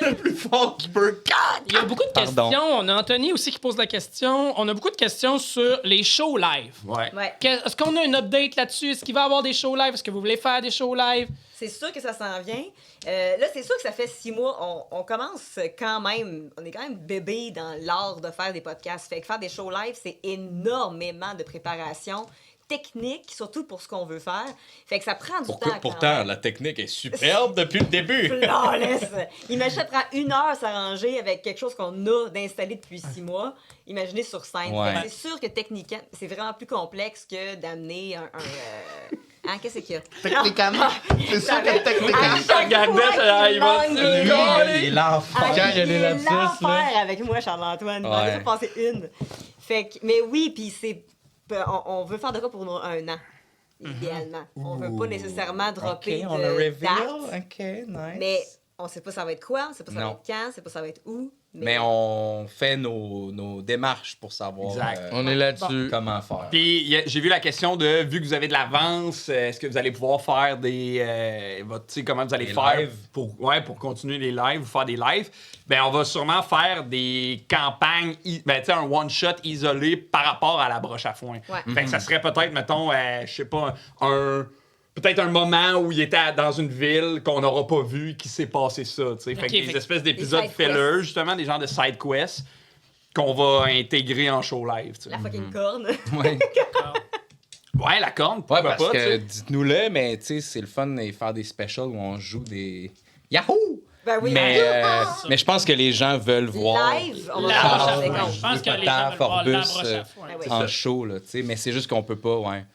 Le plus fort qu'il peut. Il y a beaucoup de Pardon. questions. On a Anthony aussi qui pose la question. On a beaucoup de questions sur les shows live. Ouais. Ouais. Est-ce qu'on a un update là-dessus? Est-ce qu'il va y avoir des shows live? Est-ce que vous voulez faire des shows live? C'est sûr que ça s'en vient. Là, c'est sûr que ça fait 6 mois. On commence quand même. On est quand même bébé dans l'art de faire des podcasts. Fait que faire des shows live, c'est énormément de préparation technique, surtout pour ce qu'on veut faire. Fait que ça prend du temps. quand Pourtant, même. la technique est superbe depuis le début. Flawless! Imagine, ça prend 1 heure s'arranger avec quelque chose qu'on a d'installé depuis 6 mois. Imaginez sur scène. Ouais. Fait que c'est sûr que techniquement, c'est vraiment plus complexe que d'amener un hein, qu'est-ce qu'il y a? Techniquement. C'est sûr que techniquement. Regardez, ça, il va- Il est l'enfant. Quand il y a des lapsus, là. l'enfer avec moi, Charles-Antoine. Il m'en a Ouais. pas passé une. Fait que, mais oui, puis c'est... On veut faire de quoi pour 1 an, idéalement. On veut pas nécessairement dropper OK, on de a reveal. date, OK, nice. mais on sait pas ça va être quoi, on sait pas ça va Non. être quand, on sait pas ça va être où. Mais on fait nos démarches pour savoir Exact. On est là-dessus. comment faire. Puis j'ai vu la question de, vu que vous avez de l'avance, est-ce que vous allez pouvoir faire des... tu sais, comment vous allez Des faire lives. pour continuer les lives, ou faire des lives? Ben, on va sûrement faire des campagnes, tu sais, un one-shot isolé par rapport à la broche à foin. Ouais. Fait que ça serait peut-être, mettons, je sais pas, peut-être un moment où il était dans une ville qu'on n'aura pas vu, qui s'est passé ça, tu sais. Fait Ok, que des fait- espèces d'épisodes Des side fillers, justement, des genres de side quests qu'on va intégrer en show live, tu sais. La fucking corne. Ouais. Ouais, la corne, Ouais, pourquoi parce pas, tu que sais. dites-nous-le, mais tu sais, c'est le fun de faire des specials où on joue des. Yahoo! Ben oui. Mais je pense que les gens veulent voir Live, on va La faire broche ça, à c'est foin. con. Je pense que les gens Tard, veulent voir la Forbus, broche à foin. Ben oui. en show, là, tu sais. Mais c'est juste qu'on peut pas, ouais.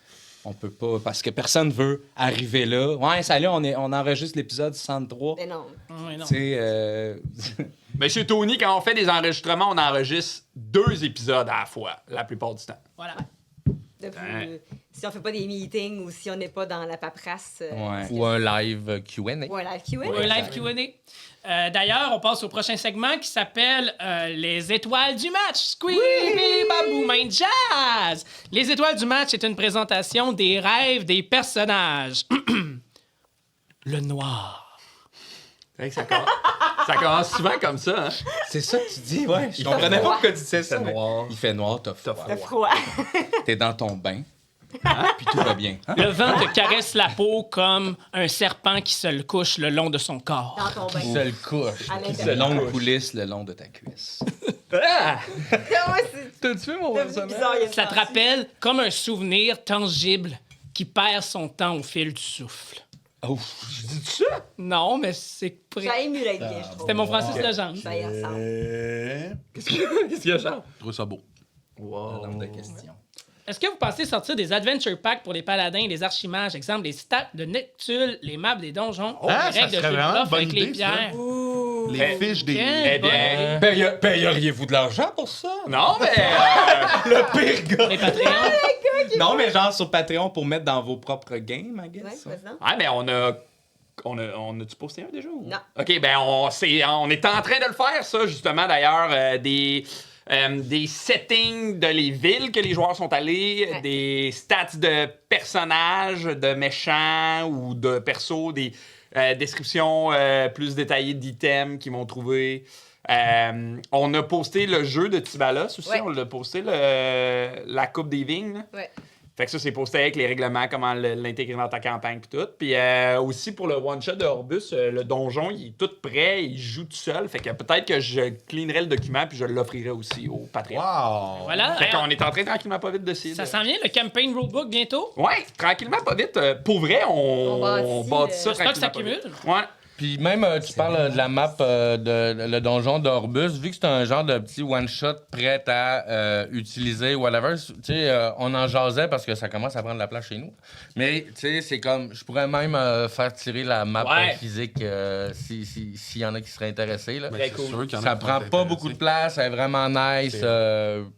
On peut pas, parce que personne veut arriver là. Ouais, salut, on enregistre l'épisode 63. Mais non. Ouais, non. Tu sais, Mais chez Tony, quand on fait des enregistrements, on enregistre 2 épisodes à la fois, la plupart du temps. Voilà. Depuis, si on fait pas des meetings ou si on n'est pas dans la paperasse. Ouais. Ou un live Q&A. Ou un live Q&A. Ou un live Q&A. D'ailleurs, on passe au prochain segment qui s'appelle Les étoiles du match. Squeeby Babou Main Jazz. Les étoiles du match est une présentation des rêves des personnages. Le noir. Fait que ça commence souvent comme ça, hein? c'est ça que tu dis, ouais. Je comprenais pas pourquoi tu disais ça. mais- noir. Il fait noir, t'as froid. Le froid. T'es dans ton bain, puis tout va bien. Hein? Le vent te caresse la peau comme un serpent qui se le couche le long de son corps. Dans ton bain. Seule couche. À De l'intérieur. longues coulisses le long de ta cuisse. Ah! Ouais, c'est T'as-tu vu mon devenu bizarre, il y a Ça te senti. rappelle comme un souvenir tangible qui perd son temps au fil du souffle. Oh, Non, mais c'est Ça émulate bien, je trouve. C'était mon Francis Legendre. Ça y ressemble. Qu'est-ce qu'il y a, Charles? Je trouve ça beau. nombre de questions. Est-ce que vous pensez sortir des adventure packs pour les paladins et les archimages, exemple les stats de Neptune, les maps des donjons, Ah, les ça règles de serait jeu de vraiment une bluff bonne avec les idée, ça. pierres? Les fiches des. Eh bien... Payeriez-vous de l'argent pour ça? Non, mais... Le pire gars! Les Patreons? Non, mais genre sur Patreon pour mettre dans vos propres games, I Ouais, guess. vas-y donc. Ouais, mais on a-tu posté un déjà? Ou... Non. OK, ben on est en train de le faire, ça, justement, d'ailleurs, des settings de les villes que les joueurs sont allés, Ouais. des stats de personnages, de méchants ou de persos, des descriptions plus détaillées d'items qu'ils m'ont trouvé. On a posté le jeu de Tibalos aussi, Ouais. on l'a posté, la Coupe des Vignes. Là. Ouais. Fait que ça, c'est posté avec les règlements, comment l'intégrer dans ta campagne pis tout. Puis aussi pour le one-shot de Orbus, le donjon, il est tout prêt, il joue tout seul. Fait que peut-être que je cleanerai le document puis je l'offrirai aussi au Patreon. Wow! Voilà. Fait qu'on est en train tranquillement pas vite d'essayer. Ça s'en vient, le campaign rulebook bientôt? Ouais, tranquillement pas vite. Pour vrai, on bâtit, bâtit ça J'espère que ça tranquillement pas s'accumule. vite. Ouais. Puis même, tu parles de la map de le donjon d'Orbus, vu que c'est un genre de petit one-shot prêt à utiliser, whatever, tu sais, on en jasait parce que ça commence à prendre la place chez nous. Mais, tu sais, c'est comme, je pourrais même faire tirer la map Ouais. physique s'il y en a qui seraient intéressés. Là. Très cool. Sûr qu'il y en a Ça qui prend vont pas être beaucoup de intéressés. place, elle est vraiment nice,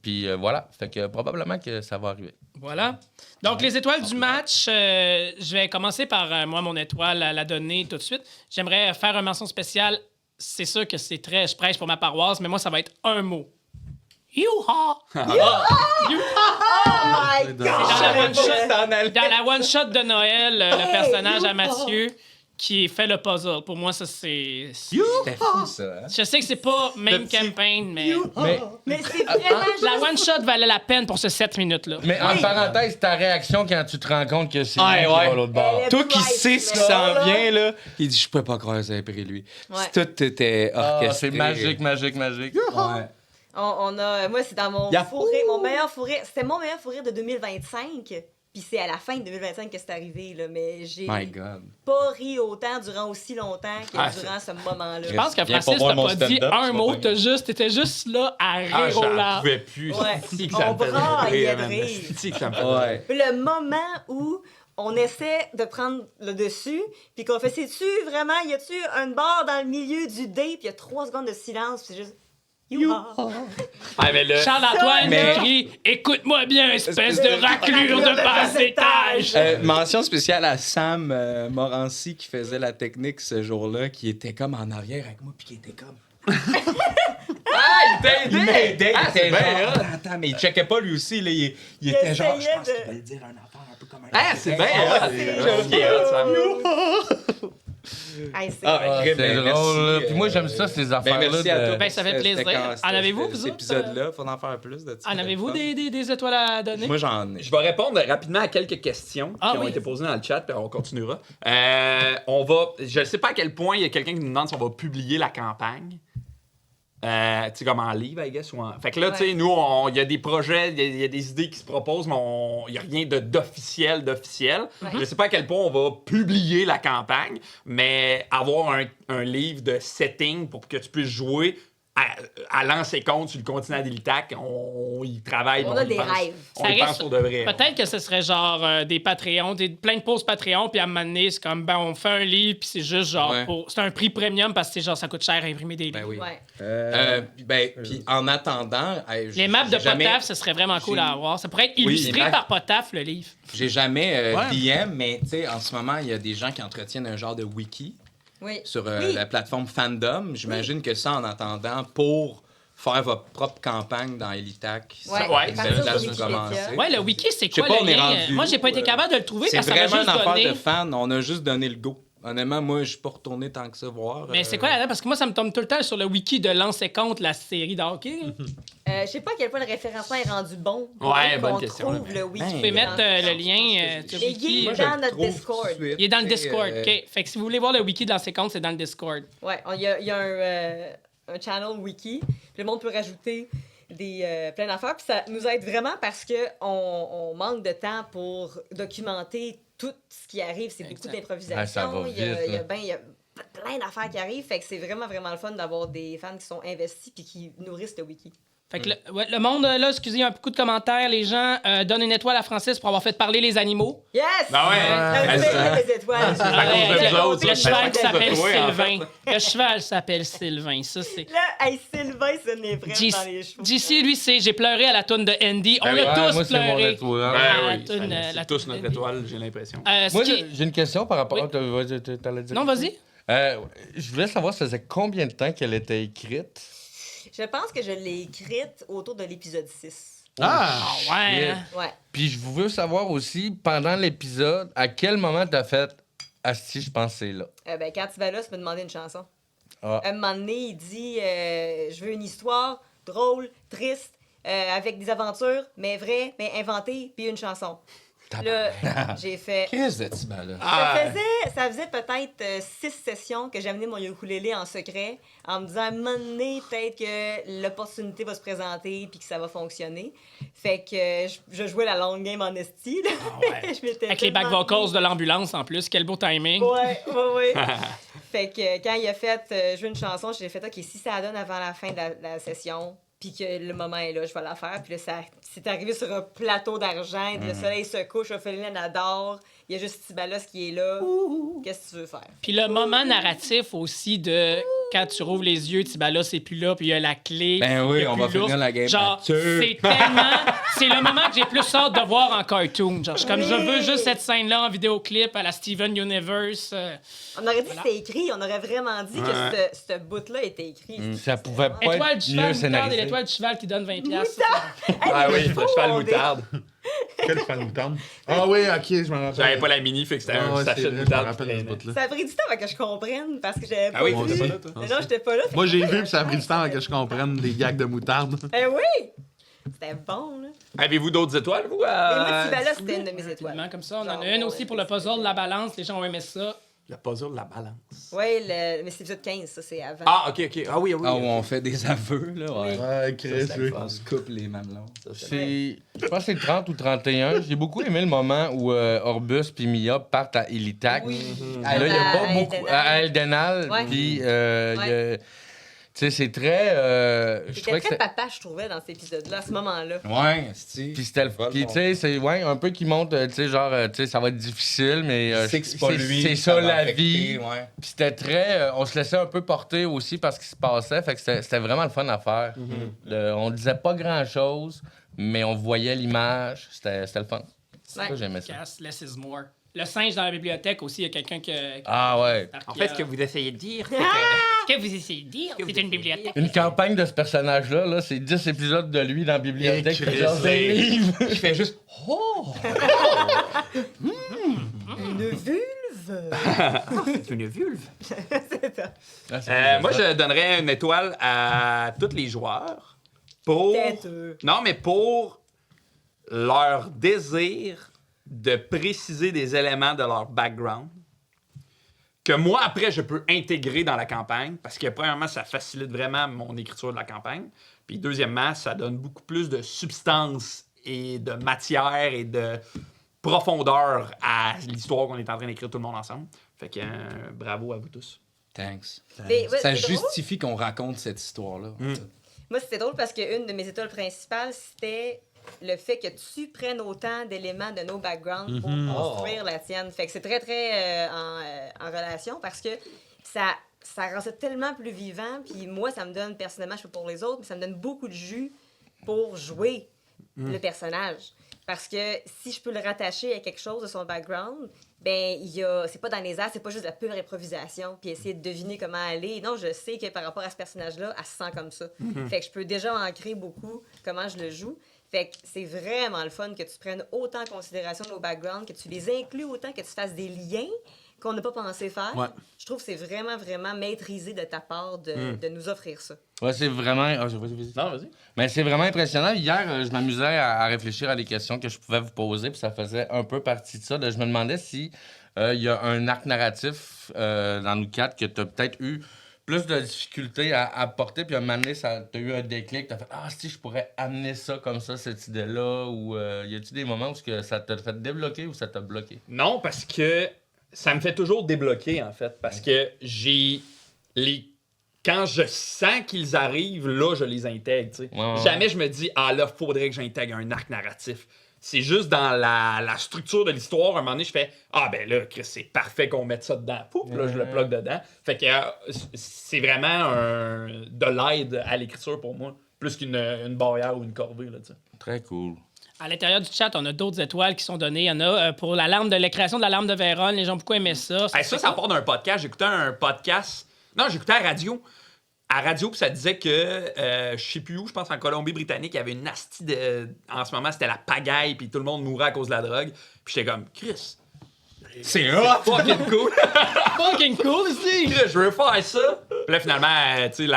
puis voilà. Fait que probablement que ça va arriver. Voilà. Donc, les étoiles du match, je vais commencer par, moi, mon étoile, à la donner tout de suite. J'aimerais faire une mention spéciale. C'est sûr que c'est très... Je prêche pour ma paroisse, mais moi, ça va être un mot. Youha! Oh my God! Dans la one-shot Ouais. dans la one-shot de Noël, le personnage à Mathieu qui fait le puzzle. Pour moi, ça, c'est... C'était fou, ça. Hein? Je sais que c'est pas même campaign, mais... Mais c'est vraiment juste... La one-shot valait la peine pour ce 7 minutes-là. Mais en parenthèse, ta réaction quand tu te rends compte que c'est Ouais, lui qui ouais. va à l'autre bord. Elle est Toi qui bright, sais ce qui là. s'en vient, là, il dit, je peux pas croire que ça a pris lui. Ouais. Tout était orchestré. Ah, c'est magique, magique, magique. Ouais. On a... Moi, c'est dans mon Y'a- fourré, mon meilleur fourré. C'était mon meilleur fourré de 2025. Puis c'est à la fin de 2025 que c'est arrivé, là. Mais j'ai My God. pas ri autant durant aussi longtemps que Ah, durant ce moment-là. Je pense que Viens Francis pour voir t'a mon pas dit stand-up, un tu mot, vas t'étais juste là à Ah, rire au j'en larmes. pouvais plus. Ouais. Si que ça On me faisait braillait de man. rire. Si que ça me faisait Ouais. Le moment où on essaie de prendre le dessus, puis qu'on fait, c'est-tu vraiment, y a-tu une barre dans le milieu du dé, puis y a 3 secondes de silence, puis c'est juste... Ah, mais le... Charles-Antoine Mais- crie « Écoute-moi bien, espèce de raclure de bas étage! Mention spéciale à Sam Morancy qui faisait la technique ce jour-là, qui était comme en arrière avec moi, puis qui était comme... Il m'aidait, il était bien genre, attends, mais il checkait pas lui aussi, là, il était genre, je essayait pense de- qu'il va le dire un enfant un peu comme un... Ah, c'est bien Ah, hot. c'est C'est hot, ça. Hey, c'est Ah, vrai. ben, C'est merci, drôle, là. Puis moi, j'aime ça, ces Ben, affaires-là. merci à toi. de- Ben, ça fait plaisir. En avez-vous, vous Cet autres? épisode-là, faut en faire plus de ça. En avez-vous des étoiles à donner? Moi, j'en ai. Je vais répondre rapidement à quelques questions Ah qui ont oui. été posées dans le chat, puis on continuera. Je ne sais pas à quel point il y a quelqu'un qui nous demande si on va publier la campagne. Tu sais, comme en livre, I guess. Ou en... Fait que là, tu sais, Ouais. nous, il y a des projets, il y a des idées qui se proposent, mais il n'y a rien d'officiel. Je ne sais pas à quel point on va publier la campagne, mais avoir un livre de setting pour que tu puisses jouer à lancer compte sur le continent d'Elitac, on y travaille. On puis a y des pense. rêves. On Ça y pense risque- pour de vrai. Peut-être que ce serait genre des Patreons, plein de pauses Patreon, puis à un moment donné, c'est comme, ben, on fait un livre, puis c'est juste genre, Ouais. c'est un prix premium parce que c'est genre, ça coûte cher à imprimer des livres. Ben oui. Ouais. Puis en attendant... Les maps de j'ai jamais- Potaf, ce serait vraiment cool j'ai- à avoir. Ça pourrait être Oui, illustré les maps. par Potaf, le livre. J'ai jamais Ouais. DM, mais tu sais, en ce moment, il y a des gens qui entretiennent un genre de wiki Oui. sur Oui. la plateforme Fandom. J'imagine que ça, en attendant, pour faire votre propre campagne dans Elitac, Ouais, ça ouais, une partir belle sur place où Wikipédia. commencer. Ouais, le wiki, c'est Je sais quoi pas, le on est lien? rendu Moi, j'ai pas où, été capable de le trouver C'est parce que ça m'a vraiment juste une affaire donné... de fan. On a juste donné le go. Honnêtement, moi, je suis pas retourné tant que ça voir. Mais c'est quoi là-dedans? Parce que moi, ça me tombe tout le temps sur le wiki de Lance et Compte, la série de hockey. Je sais pas à quel point le référencement est rendu bon. Ouais, Qu'on bonne question, trouve le wiki. Ben, Tu peux mettre le lien du Mais wiki. il est Moi, je dans le notre trouve Discord. tout de suite, Il est dans le tu sais, Discord, OK. Fait que si vous voulez voir le wiki de Lance et Compte, c'est dans le Discord. Ouais, il y a un channel wiki. Puis le monde peut rajouter plein d'affaires. Puis ça nous aide vraiment parce qu'on manque de temps pour documenter tout ce qui arrive. C'est beaucoup Exact. d'improvisation. Ah, ça va Il y a- vite, il y a là. il y a plein d'affaires qui arrivent. Fait que c'est vraiment, vraiment le fun d'avoir des fans qui sont investis puis qui nourrissent le wiki. Fait que le monde, là, excusez, il y a un beaucoup de commentaires. Les gens donnent une étoile à Francis pour avoir fait parler les animaux. Yes! Ben ouais. La Elle- fête des étoiles. C'est à cause de le, vous autres, le ça. cheval qui C'est à cause de s'appelle toi, en Sylvain. Le cheval s'appelle Sylvain. Ça, c'est... Là, hey, Sylvain, ce n'est vraiment dans les cheveux. JC, lui, c'est J'ai pleuré à la toune de Andy. On Ben oui. a Ouais, tous moi, c'est mon pleuré. étoile. Ah, Ben oui, toune, c'est la tous toune notre Andy. étoile, j'ai l'impression. Ce Moi, qui- j'ai une question par rapport Oui. à... T'allais dire Non, quelque vas-y. chose? Je voulais savoir, ça faisait combien de temps qu'elle était écrite? Je pense que je l'ai écrite autour de l'épisode 6. Ah! Ah ouais. hein. Ouais. Puis je veux savoir aussi, pendant l'épisode, à quel moment t'as fait « Asti, je pense que c'est là Ben, quand tu vas là, tu peux demander une chanson. Ah. Un moment donné, il dit je veux une histoire drôle, triste, avec des aventures, mais vraies, mais inventées, puis une chanson. Là, j'ai fait. Qu'est-ce de petit là? Ça faisait peut-être 6 sessions que j'amenais mon ukulélé en secret en me disant à un moment donné, peut-être que l'opportunité va se présenter puis que ça va fonctionner. Fait que je jouais la long game en esti. Là. Je m'étais Avec les back tellement vocals de l'ambulance en plus. Quel beau timing. Ouais. Fait que quand il a fait jouer une chanson, j'ai fait OK, si ça donne avant la fin de la session, puis que le moment est là, je vais la faire. Puis là, c'est arrivé sur un plateau d'argent, le soleil se couche, Ophélie adore, il y a juste Tibalos qui est là. Qu'est-ce que tu veux faire? Puis le moment narratif aussi de quand tu rouvres les yeux, Tibalas c'est plus là, puis il y a la clé. Ben oui, il y a on plus va finir l'ours. la game Genre, là-dessus. c'est tellement. C'est le moment que j'ai plus hâte de voir en cartoon. Genre, je suis comme, je veux juste cette scène-là en vidéoclip à la Steven Universe. On aurait dit que c'était écrit, on aurait vraiment dit que ce bout-là était écrit. Ça pouvait pas Étoile être du mieux cheval, moutarde et scénarisé. l'étoile du cheval qui donne 20$. Ah oui, le cheval moutarde. Quel fan moutarde? Ah oui, ok, je m'en rappelle. J'avais pas la mini, fait que c'était un ouais, sachet c'est de vrai, je me moutarde. rappelle de ce bout-là. Ça a pris du temps avant que je comprenne parce que j'avais pas Ah oui, vu. t'étais pas là, toi? Mais non, j'étais pas là. Moi, j'ai vu, puis ça a pris du temps avant que je comprenne les gags de moutarde. Eh oui! C'était bon, là. Avez-vous d'autres étoiles, vous? Et moi, Tibala, c'était une de mes étoiles. Absolument, comme ça. On en Genre, a une aussi pour le puzzle de la balance. Les gens ont aimé ça. Le puzzle de la balance. Oui, mais c'est l'épisode 15, ça, c'est avant. Ah, ok. Ah oui, oui. Ah, où on fait des aveux, là. Ouais. Ouais, Chris, oui. On se coupe les mamelons. Je pense que c'est le 30 ou 31. J'ai beaucoup aimé le moment où Orbus puis Mia partent à Illitak. Oui. Là, il n'y a pas À beaucoup. Eldenal. À Eldenal. Ouais. Puis, il y a- tu sais, c'est très. Je C'était trouvais que très c'était. papa, je trouvais, dans cet épisode-là, à ce moment-là. Ouais, c'est Puis c'était le. Puis, tu sais, c'est un peu qui montre, tu sais, genre, tu sais, ça va être difficile, mais. c'est que c'est pas lui. C'est ça va la affecter, vie. Ouais. Puis c'était très. On se laissait un peu porter aussi par ce qui se passait. Fait que c'était vraiment le fun à faire. On disait pas grand-chose, mais on voyait l'image. C'était le fun. C'est Ouais. ça, j'aimais ça. Cass, less is more. Le singe dans la bibliothèque aussi, il y a quelqu'un qui. Ah ouais. En fait, ce que vous essayez de dire, c'est Ce que vous essayez de dire, c'est une bibliothèque. Une campagne de ce personnage-là, là, c'est 10 épisodes de lui dans la bibliothèque. Et qui lance des livres. Je fais juste. Une vulve! c'est une vulve. C'est ça. Moi, je donnerais une étoile à tous les joueurs pour... Têteux. Non, mais pour leur désir de préciser des éléments de leur background que moi, après, je peux intégrer dans la campagne parce que, premièrement, ça facilite vraiment mon écriture de la campagne. Puis, deuxièmement, ça donne beaucoup plus de substance et de matière et de profondeur à l'histoire qu'on est en train d'écrire tout le monde ensemble. Fait que bravo à vous tous. Thanks. Mais, ouais, Ça c'est drôle. justifie qu'on raconte cette histoire-là. Moi, c'était drôle parce qu'une de mes étoiles principales, c'était le fait que tu prennes autant d'éléments de nos backgrounds pour construire la tienne. Fait que c'est très, très en relation parce que ça rend ça tellement plus vivant. Puis moi, ça me donne, personnellement, je fais pour les autres, mais ça me donne beaucoup de jus pour jouer le personnage. Parce que si je peux le rattacher à quelque chose de son background, ben c'est pas dans les airs, c'est pas juste de la pure improvisation, puis essayer de deviner comment aller. Non, je sais que par rapport à ce personnage-là, elle se sent comme ça. Fait que je peux déjà ancrer beaucoup comment je le joue. Fait que c'est vraiment le fun que tu prennes autant en considération nos backgrounds, que tu les inclues autant, que tu fasses des liens qu'on n'a pas pensé faire. Ouais. Je trouve que c'est vraiment, vraiment maîtrisé de ta part de nous offrir ça. Ouais, c'est vraiment. Vas-y. Non, vas-y. Mais c'est vraiment impressionnant. Hier, je m'amusais à réfléchir à des questions que je pouvais vous poser, puis ça faisait un peu partie de ça. Je me demandais si il y a un arc narratif dans nous quatre que tu as peut-être eu plus de difficultés à porter, puis à un moment donné, tu as eu un déclic, tu as fait « Ah, si, je pourrais amener ça comme ça, cette idée-là » ou y a-tu des moments où ça t'a fait débloquer ou ça t'a bloqué? Non, parce que ça me fait toujours débloquer, en fait. Parce que quand je sens qu'ils arrivent, là, je les intègre, tu sais. Ouais. Jamais je me dis « Ah, là, faudrait que j'intègre un arc narratif. » C'est juste dans la structure de l'histoire, à un moment donné, je fais « Ah, ben là, Chris, c'est parfait qu'on mette ça dedans. » Pouf, là, je le plug dedans. Fait que c'est vraiment de l'aide à l'écriture pour moi, plus qu'une barrière ou une corvée, là, tu sais. Très cool. À l'intérieur du chat, on a d'autres étoiles qui sont données. Il y en a pour la création de la larme de Vérone. Les gens ont beaucoup aimé ça. Hey, ça part d'un podcast. J'écoutais un podcast. Non, j'écoutais à la radio. À radio, puis ça disait que, je sais plus où, je pense en Colombie-Britannique, il y avait une nasty de. En ce moment, c'était la pagaille, puis tout le monde mourait à cause de la drogue. Puis j'étais comme, Chris, C'est hot! fucking cool. Fucking cool ici! Chris, je veux faire ça. Puis là, finalement, tu sais,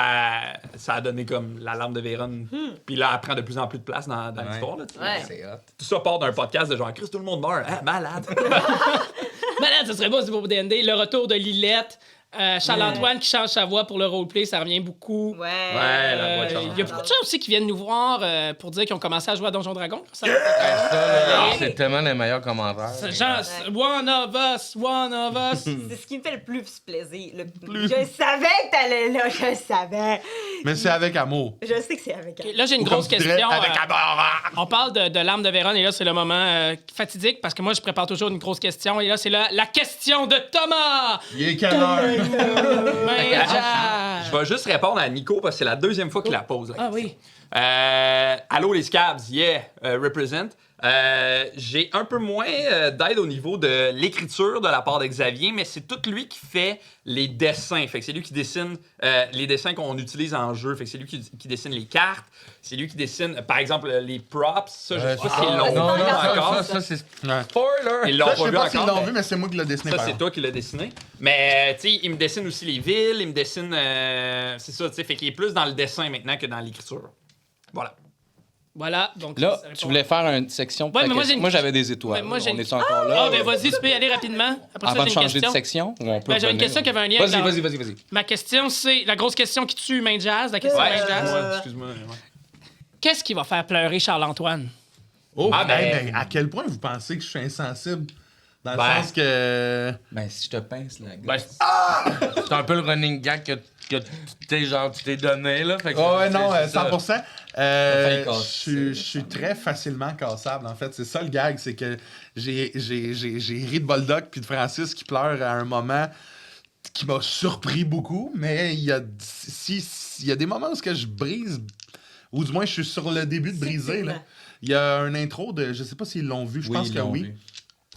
ça a donné comme l'alarme de Vérone. Puis là, elle prend de plus en plus de place dans l'histoire. Là, tu sais. Ouais. C'est hot. Tout ça part d'un podcast de genre, Chris, tout le monde meurt. Ah, malade. Malade, ce serait beau, c'est pour D&D. Le retour de Lillette. Charles-Antoine qui change sa voix pour le roleplay, ça revient beaucoup. Ouais. Ouais, la voix de Charles-Antoine. Il y a beaucoup de gens aussi qui viennent nous voir pour dire qu'ils ont commencé à jouer à Donjon Dragon. Ça, Ça, là, c'est tellement les meilleurs commentaires. c'est genre, one of us. C'est ce qui me fait le plus plaisir. Je savais que t'allais là, je le savais. Mais c'est avec amour. Je sais que c'est avec elle. Là, j'ai une Ou comme grosse tu dirais, question. avec amour. On parle de l'arme de Vérone et là, c'est le moment fatidique parce que moi, je prépare toujours une grosse question. Et là, c'est la question de Thomas! Il est quelle heure? Je vais juste répondre à Nico parce que c'est la deuxième fois qu'il la pose. La Ah question. oui. Allô les scabs, yeah, represent. J'ai un peu moins d'aide au niveau de l'écriture de la part de Xavier, mais c'est tout lui qui fait les dessins. Fait que c'est lui qui dessine les dessins qu'on utilise en jeu. Fait que c'est lui qui dessine les cartes. C'est lui qui dessine, par exemple, les props. Ça, je sais pas s'ils l'ont Non, vu encore. ça, c'est Ouais. spoiler. Ils l'ont Ça, pas je sais vu pas s'ils encore. l'ont vu, mais c'est moi qui l'ai dessiné. Ça, par c'est exemple. toi qui l'as dessiné. Mais, tu sais, il me dessine aussi les villes, il me dessine... c'est ça, tu sais, fait qu'il est plus dans le dessin maintenant que dans l'écriture. Voilà. Voilà, donc... Là, ça répond. tu voulais faire une section. pour Ouais, ta mais moi, question. j'ai une- Moi, j'avais des étoiles. Mais moi, j'ai On une- est encore là? Ah, ben vas-y, tu peux y aller rapidement. Après ça, Avant de j'ai une changer de question. section, ou on peut Ben, j'avais une revenir? question qui avait un lien avec Vas-y, la- vas-y. Ma question, c'est la grosse question qui tue Main Jazz, la question de Main Jazz. Excuse-moi. Ouais. Qu'est-ce qui va faire pleurer Charles-Antoine? Oh, Ah, ben- à quel point vous pensez que je suis insensible? Dans le Ben. sens que. Ben, si je te pince la Ben, glace. c'est un peu le running gag que tu t'es donné, là. Fait que Oh, ouais, non, c'est ça. 100%. failli Je casser. suis très facilement cassable, en fait. C'est ça le gag, c'est que j'ai ri de Boldoc puis de Francis qui pleure à un moment qui m'a surpris beaucoup, mais il y a des moments où je brise, ou du moins je suis sur le début de briser. Là. Il y a un intro de, je sais pas s'ils l'ont vu, je pense que oui.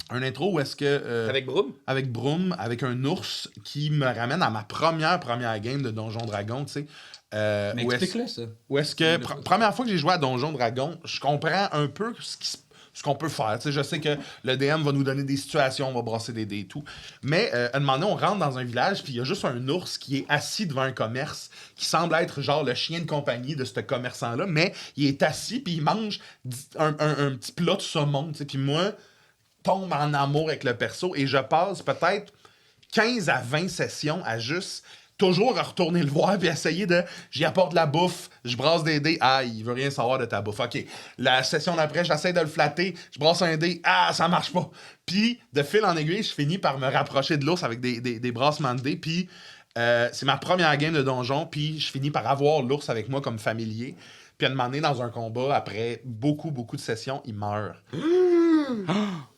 Un intro où est-ce que... Avec Broom? avec Broom, avec un ours qui me ramène à ma première game de Donjon Dragon, tu sais. Mais Où est-ce- explique-le, ça. Où est-ce que, première fois que j'ai joué à Donjon Dragon, je comprends un peu ce qu'on peut faire. Tu sais, je sais que le DM va nous donner des situations, on va brasser des dés et tout. Mais à un moment donné, on rentre dans un village, puis il y a juste un ours qui est assis devant un commerce, qui semble être genre le chien de compagnie de ce commerçant-là, mais il est assis, puis il mange un petit plat de saumon. Tu sais, puis moi, tombe en amour avec le perso, et je passe peut-être 15 à 20 sessions à juste toujours retourner le voir puis essayer de... J'y apporte de la bouffe, je brasse des dés, ah, il veut rien savoir de ta bouffe. OK, la session d'après, j'essaie de le flatter, je brasse un dé, ah, ça marche pas. Puis, de fil en aiguille, je finis par me rapprocher de l'ours avec des brassements de dés, puis c'est ma première game de donjon, puis je finis par avoir l'ours avec moi comme familier. Puis à un moment donné, dans un combat, après beaucoup de sessions, il meurt.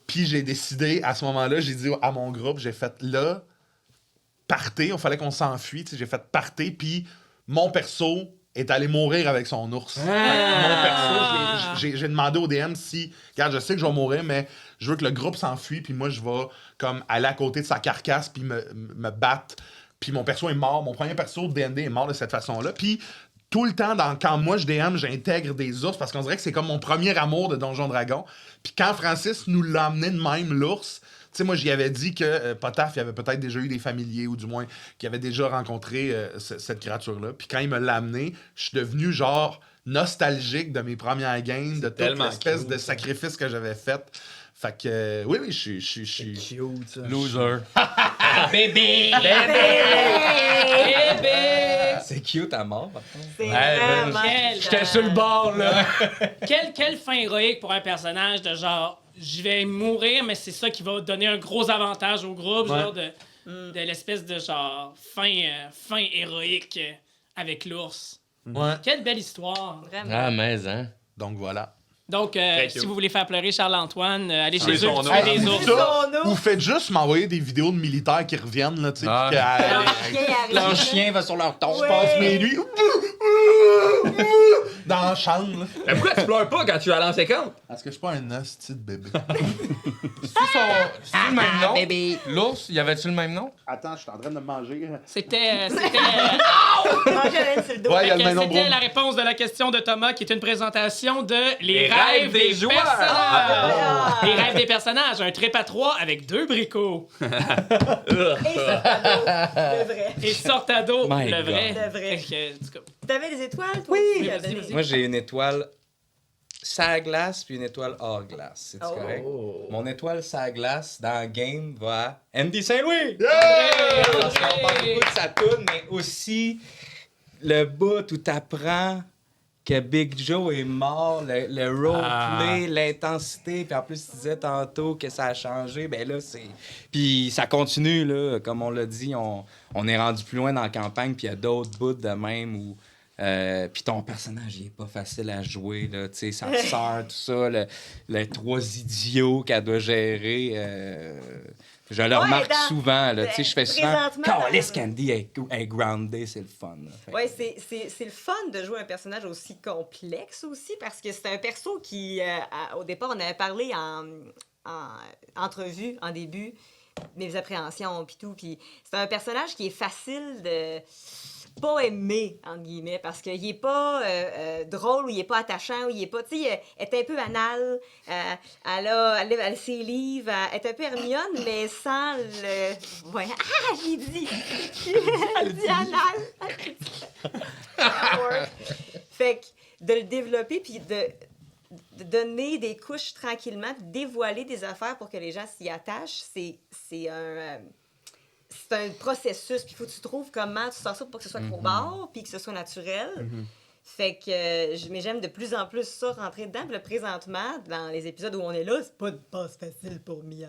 Puis j'ai décidé, à ce moment-là, j'ai dit à mon groupe, j'ai fait là, partez, il fallait qu'on s'enfuit, tu sais, j'ai fait partez, puis mon perso est allé mourir avec son ours. Fait que mon perso, j'ai demandé au DM si, regarde, je sais que je vais mourir, mais je veux que le groupe s'enfuit, puis moi, je vais comme aller à côté de sa carcasse, puis me battre. Puis mon perso est mort, mon premier perso de D&D est mort de cette façon-là, puis tout le temps, quand moi je DM, j'intègre des ours parce qu'on dirait que c'est comme mon premier amour de Donjon Dragon. Puis quand Francis nous l'a amené de même, l'ours, tu sais, moi j'y avais dit que Potaf, il avait peut-être déjà eu des familiers ou du moins qu'il avait déjà rencontré cette créature-là. Puis quand il me l'a amené, je suis devenu genre nostalgique de mes premières games, de toute tellement l'espèce cute, de sacrifice que j'avais fait. Fait que, oui, je suis... Cute, ça. Loser. Bébé! C'est cute à mort, par contre. C'est Hey, vraiment... J'étais sur le bord, là. Quelle fin héroïque pour un personnage de genre, je vais mourir, mais c'est ça qui va donner un gros avantage au groupe, genre de l'espèce de genre fin héroïque avec l'ours. Ouais. Quelle belle histoire. Vraiment. Ah, mais, hein. Donc voilà. Donc, Très si cute. vous voulez faire pleurer Charles-Antoine, allez Tuez chez eux, son tuez ours. des Ou ours. ça, Son ou ours. faites juste m'envoyer des vidéos de militaires qui reviennent, là, tu sais, Ah. puis Alors, qu'elle- chien arrive. Leur chien va sur leur tombe. je passe mes nuits dans la chambre, là. Mais pourquoi tu pleures pas quand tu es à l'an 50? Parce que je suis pas un hostie de bébé. C'est le même nom? Bébé. L'ours, y avait-tu le même nom? Attends, je suis en train de me manger. C'était Manger sur le dos. Ouais, il y a le Fait que même nom. c'était la réponse de la question de Thomas, qui est une présentation de Les Les rêves rêves des des joueurs. personnages. Ah. Les rêves des personnages, un trip à 3 avec 2 bricots. Et le vrai. Et Sortado, My le God. vrai. Le vrai. Fait que, en tout cas, T'avais des étoiles, toi? Oui, aussi? vas-y, vas-y. Moi, j'ai une étoile sa glace puis une étoile hors glace. C'est Oh. correct? Mon étoile sa glace dans le game va à Andy Saint-Louis! André! Parce qu'on parle beaucoup de sa toune, mais aussi le bout où t'apprends que Big Joe est mort, le roleplay, l'intensité, puis en plus, tu disais tantôt que ça a changé, ben là, c'est... Puis ça continue, là, comme on l'a dit, on est rendu plus loin dans la campagne, puis il y a d'autres bouts de même où... puis ton personnage, il est pas facile à jouer, là, tu sais, sa sœur, tout ça, les 3 idiots qu'elle doit gérer. Je le Ouais, remarque dans- souvent, là. Tu sais, je fais souvent. présentement, Calisse, dans- Candy est groundée, c'est le fun. là. Fait que- Ouais, c'est le fun de jouer un personnage aussi complexe aussi, parce que c'est un perso qui, au départ, on avait parlé en entrevue, en début, mes appréhensions, puis tout, puis c'est un personnage qui est facile de pas aimer, entre guillemets, parce qu'il est pas drôle, ou il est pas attachant, ou il est pas, tu sais, elle est un peu anale, elle a ses livres, elle est un peu Hermione, mais sans le... Ouais, j'ai dit! Elle dit anale! Fait que de le développer, puis de donner des couches tranquillement, de dévoiler des affaires pour que les gens s'y attachent, c'est un processus. Puis il faut que tu trouves comment tu sors ça pour pas que ce soit trop bord, puis que ce soit naturel. Fait que mais j'aime de plus en plus ça, rentrer dedans. Puis là, présentement, dans les épisodes où on est là, c'est pas une passe facile pour Mia.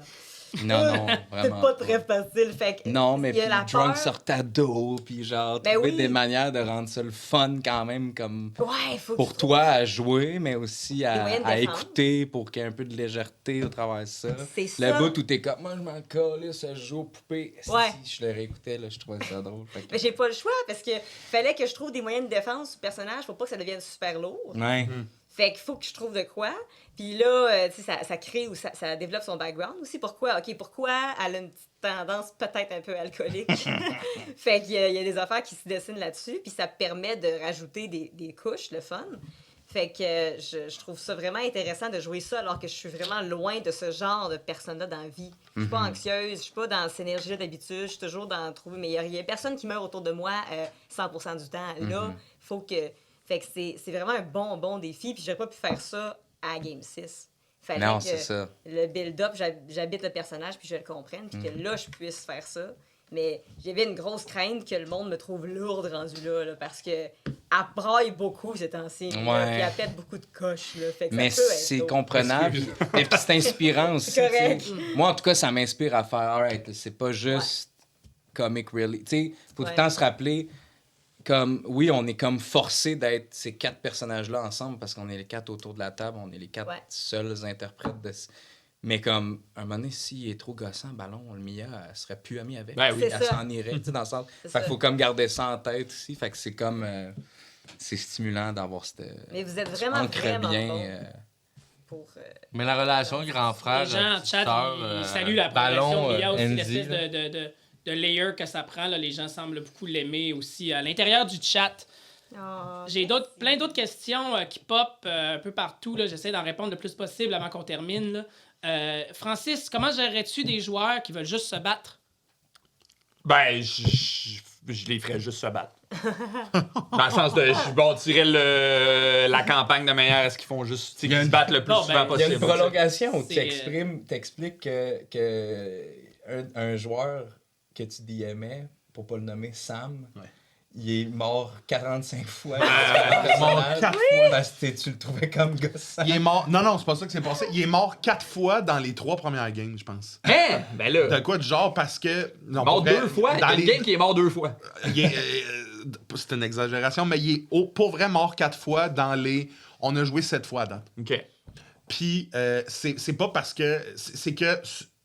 Non, C'est vraiment. pas très facile. Fait que Non, mais il y puis a la drunk peur. sur ta dos, puis genre, Ben trouver oui. des manières de rendre ça le fun quand même, comme Ouais, faut que pour tu toi à jouer, mais aussi Des moyens de à défense. écouter pour qu'il y ait un peu de légèreté au travers de ça. C'est Le ça. bout où t'es comme, moi je m'en colle, ça je joue aux poupées. Ouais. Si je le réécoutais, là, je trouvais ça drôle. Fait que- Mais j'ai pas le choix parce que fallait que je trouve des moyens de défense du personnage pour pas que ça devienne super lourd. Ouais. Fait qu'il faut que je trouve de quoi. Puis là, tu sais, ça crée ou ça développe son background aussi. Pourquoi elle a une petite tendance peut-être un peu alcoolique. Fait qu'il y a des affaires qui se dessinent là-dessus. Puis ça permet de rajouter des couches, le fun. Fait que je trouve ça vraiment intéressant de jouer ça alors que je suis vraiment loin de ce genre de personne-là dans la vie. Je suis pas anxieuse, je suis pas dans cette énergie-là d'habitude, je suis toujours dans trouver meilleur. Il y a personne qui meurt autour de moi 100% du temps. Là, faut que... Fait que c'est vraiment un bon défi. Puis j'aurais pas pu faire ça à Game 6. Fallait Non, que c'est ça. le build-up, j'habite le personnage puis je le comprenne. Puis que là, je puisse faire ça. Mais j'avais une grosse crainte que le monde me trouve lourde rendu là, parce que elle braille beaucoup ces temps-ci. là, Ouais. Puis elle pète beaucoup de coches. Là, fait que Mais ça peut être c'est lourd. comprenable. Et puis c'est inspirant aussi. C'est correct. tu sais. Moi, en tout cas, ça m'inspire à faire. Alright, c'est pas juste comic relief. Tu sais, faut tout Ouais. le temps se rappeler, comme, oui, on est comme forcé d'être ces 4 personnages-là ensemble parce qu'on est les 4 autour de la table, on est les 4 Ouais. seuls interprètes de. Mais comme, un moment donné, s'il est trop gossant, Ballon, le Mia, elle serait plus amie avec. Ben oui. C'est Elle ça. s'en irait, tu sais, dans le sens. C'est Fait qu'il ça. faut comme garder ça en tête aussi. Fait que c'est comme. C'est stimulant d'avoir cette. Mais vous êtes vraiment, ancre vraiment bien. bon pour... Mais la relation grand frère, Les gens en chat, sœur, ils saluent la progression. Ballon, Il y a aussi Andy, l'espèce là. de layer que ça prend. Là. Les gens semblent beaucoup l'aimer aussi. À l'intérieur du chat, Oh, j'ai plein d'autres questions qui pop un peu partout. Là. J'essaie d'en répondre le plus possible avant qu'on termine. Là. Francis, comment gérerais-tu des joueurs qui veulent juste se battre? Ben, je les ferais juste se battre. Dans le sens de, je bâtirais la campagne de manière à ce qu'ils font juste, tu sais, qu'ils se battent le plus Bon, souvent ben, Il y a possible. une prolongation où C'est, t'expliques que un joueur que tu DMais, pour pas le nommer, Sam, il est mort 45 fois. mort 4 fois. Parce que tu le trouvais comme gossant. Il est mort. Non, c'est pas ça que c'est passé. Il est mort 4 fois dans les 3 premières games, je pense. Hein? Ben là, De quoi du genre parce que. Non, mort pour vrai, 2 fois. dans Une les- game qui est mort 2 fois. il est, c'est une exagération, mais il est pour vrai mort 4 fois dans les. On a joué 7 fois à date. OK. Puis c'est pas parce que. C'est que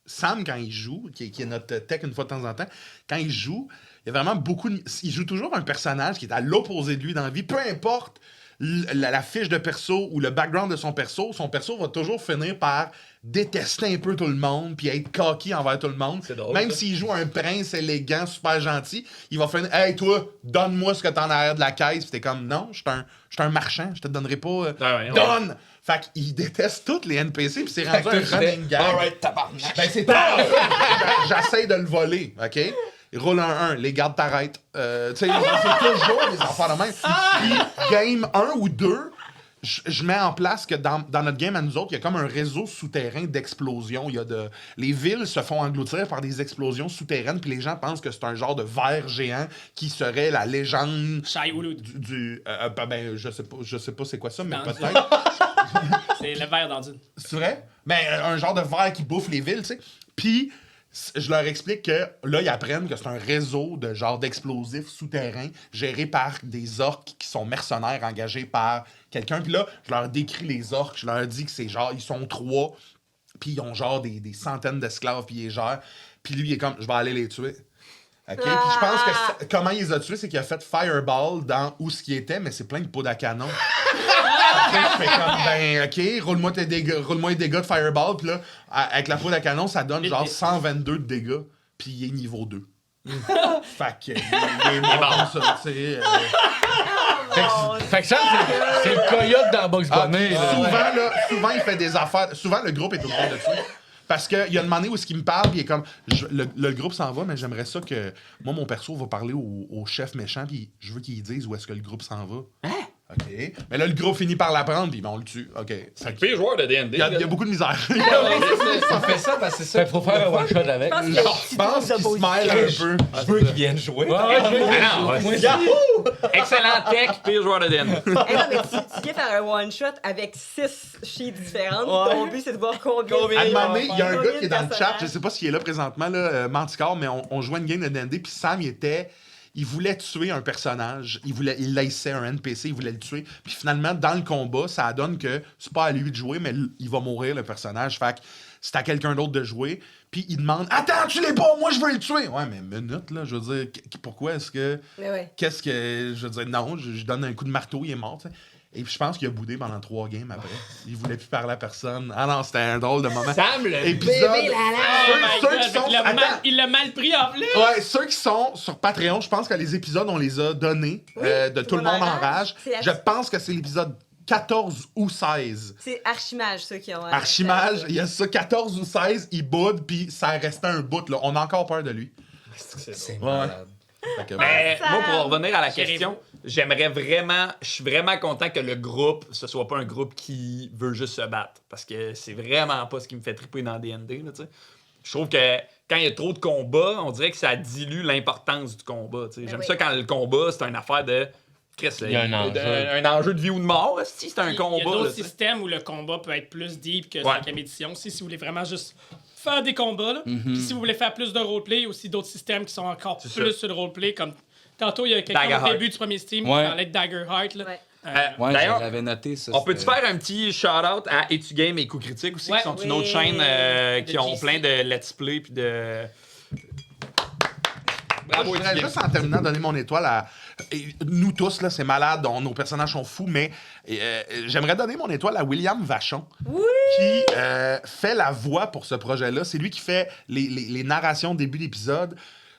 Sam, quand il joue, qui est notre tech une fois de temps en temps, quand il joue, il y a vraiment beaucoup de. Il joue toujours un personnage qui est à l'opposé de lui dans la vie. Peu importe la fiche de perso ou le background de son perso va toujours finir par détester un peu tout le monde puis être cocky envers tout le monde. C'est drôle, Même ça. s'il joue un prince élégant, super gentil, il va finir « Hey, toi, donne-moi ce que t'as en arrière de la caisse. » Puis t'es comme « Non, je suis un marchand, je te donnerai pas... ouais. Donne! » Fait qu'il déteste tous les NPC puis c'est rendu un running gag. Alright, tabarnak. Ben, c'est J'essaie de le voler, OK? Il roule un 1, les gardes t'arrêtent. Tu sais, c'est toujours des affaires de même. Puis, game 1 ou 2, je mets en place que dans notre game à nous autres, il y a comme un réseau souterrain d'explosions. Les villes se font engloutir par des explosions souterraines, puis les gens pensent que c'est un genre de ver géant qui serait la légende Shai Hulud. ben, je sais pas c'est quoi ça, mais Dans- peut-être. C'est le verre dans une. C'est vrai? Ben, un genre de ver qui bouffe les villes, tu sais. Puis, je leur explique que là, ils apprennent que c'est un réseau de genre d'explosifs souterrains géré par des orques qui sont mercenaires engagés par quelqu'un. Puis là, je leur décris les orques. Je leur dis que c'est genre, ils sont 3. Puis ils ont genre des centaines d'esclaves, puis ils les gèrent. Puis lui, il est comme, je vais aller les tuer. OK? Puis je pense que comment il les a tués, c'est qu'il a fait Fireball dans où ce qui était, mais c'est plein de poudre à canon. Fait que je fais comme, ben, OK, roule-moi les dégâts de Fireball. Puis là, avec la poudre à canon, ça donne genre 122 de dégâts. Puis il est niveau 2. Fait que, il est mort comme ça, tu sais. Fait que ça, c'est le coyote dans Box Bunny. là. Souvent, il fait des affaires. Souvent, le groupe est au courant de ça. Parce qu'il y a une année où il me parle, puis il est comme. Le groupe s'en va, mais j'aimerais ça que. Moi, mon perso va parler au chef méchant, puis je veux qu'il dise où est-ce que le groupe s'en va. OK. Mais là, le groupe finit par l'apprendre, puis on le tue. OK. C'est le pire joueur de D&D. Il y a beaucoup de misère. On fait ça parce que c'est ça. Fait qu'il faut faire un one-shot avec. Je pense qu'il smile un peu. Je veux qu'ils viennent jouer. Excellent tech, pire joueur de D&D. Non, mais tu viens faire un one-shot avec 6 sheets différentes. Ton but, c'est de voir combien. À un moment donné, il y a un combien gars qui est de dans le chat, personnages. je sais pas s'il est là présentement, là, Manticore, mais on jouait une game de D&D, puis Sam, il voulait tuer un personnage, il laissait un NPC, il voulait le tuer, puis finalement, dans le combat, ça donne que c'est pas à lui de jouer, mais il va mourir, le personnage, fait que c'est à quelqu'un d'autre de jouer, puis il demande « Attends, tu l'es pas, moi je veux le tuer! » Ouais, mais minute, là, je veux dire, pourquoi est-ce que... Mais ouais. Qu'est-ce que... Je veux dire, non, je donne un coup de marteau, il est mort, tu sais. Et puis je pense qu'il a boudé pendant 3 games après. Il voulait plus parler à personne. Ah non, c'était un drôle de moment. Sam, le Épisode... Bébé, Oh my Ceux God, qui sont... il l'a mal pris en plus. Ouais, ceux qui sont sur Patreon, je pense que les épisodes, on les a donnés de Tout le monde en rage. C'est la- Je pense que c'est l'épisode 14 ou 16. C'est Archimage, ceux qui ont. Archimage, il y a ça, 14 ou 16, il boude, puis ça restait un bout, là. On a encore peur de lui. C'est Ouais. malade. Fait que, Mais Sam. moi, pour revenir à la Gérez-vous. question, je suis vraiment content que le groupe, ce soit pas un groupe qui veut juste se battre. Parce que c'est vraiment pas ce qui me fait triper dans D&D, là, tu sais. Je trouve que quand il y a trop de combats, on dirait que ça dilue l'importance du combat, tu sais. J'aime oui. ça quand le combat, c'est une affaire de... Chris, Il y a un enjeu. un enjeu de vie ou de mort, si c'est un Il y a combat. d'autres là, tu sais. systèmes où le combat peut être plus deep que Ouais. 5e édition. Si vous voulez vraiment juste faire des combats, là. Puis si vous voulez faire plus de roleplay, il y a aussi d'autres systèmes qui sont encore C'est plus ça. sur le roleplay, comme tantôt, il y a quelqu'un au Daggerheart. début du premier Steam Ouais. qui parlait de Daggerheart. Là. Ouais. Ouais, D'ailleurs, j'avais noté ça. on peut-tu c'était- faire un petit shout-out à Etu Game et Coup Critique aussi, Ouais. qui sont une Oui. autre chaîne qui De ont GC. plein de let's play puis de... je Bravo, voudrais Etu Game. juste en terminant donner mon étoile à... Nous tous, là, c'est malade, nos personnages sont fous, mais j'aimerais donner mon étoile à William Vachon, qui fait la voix pour ce projet-là. C'est lui qui fait les narrations au début d'épisode.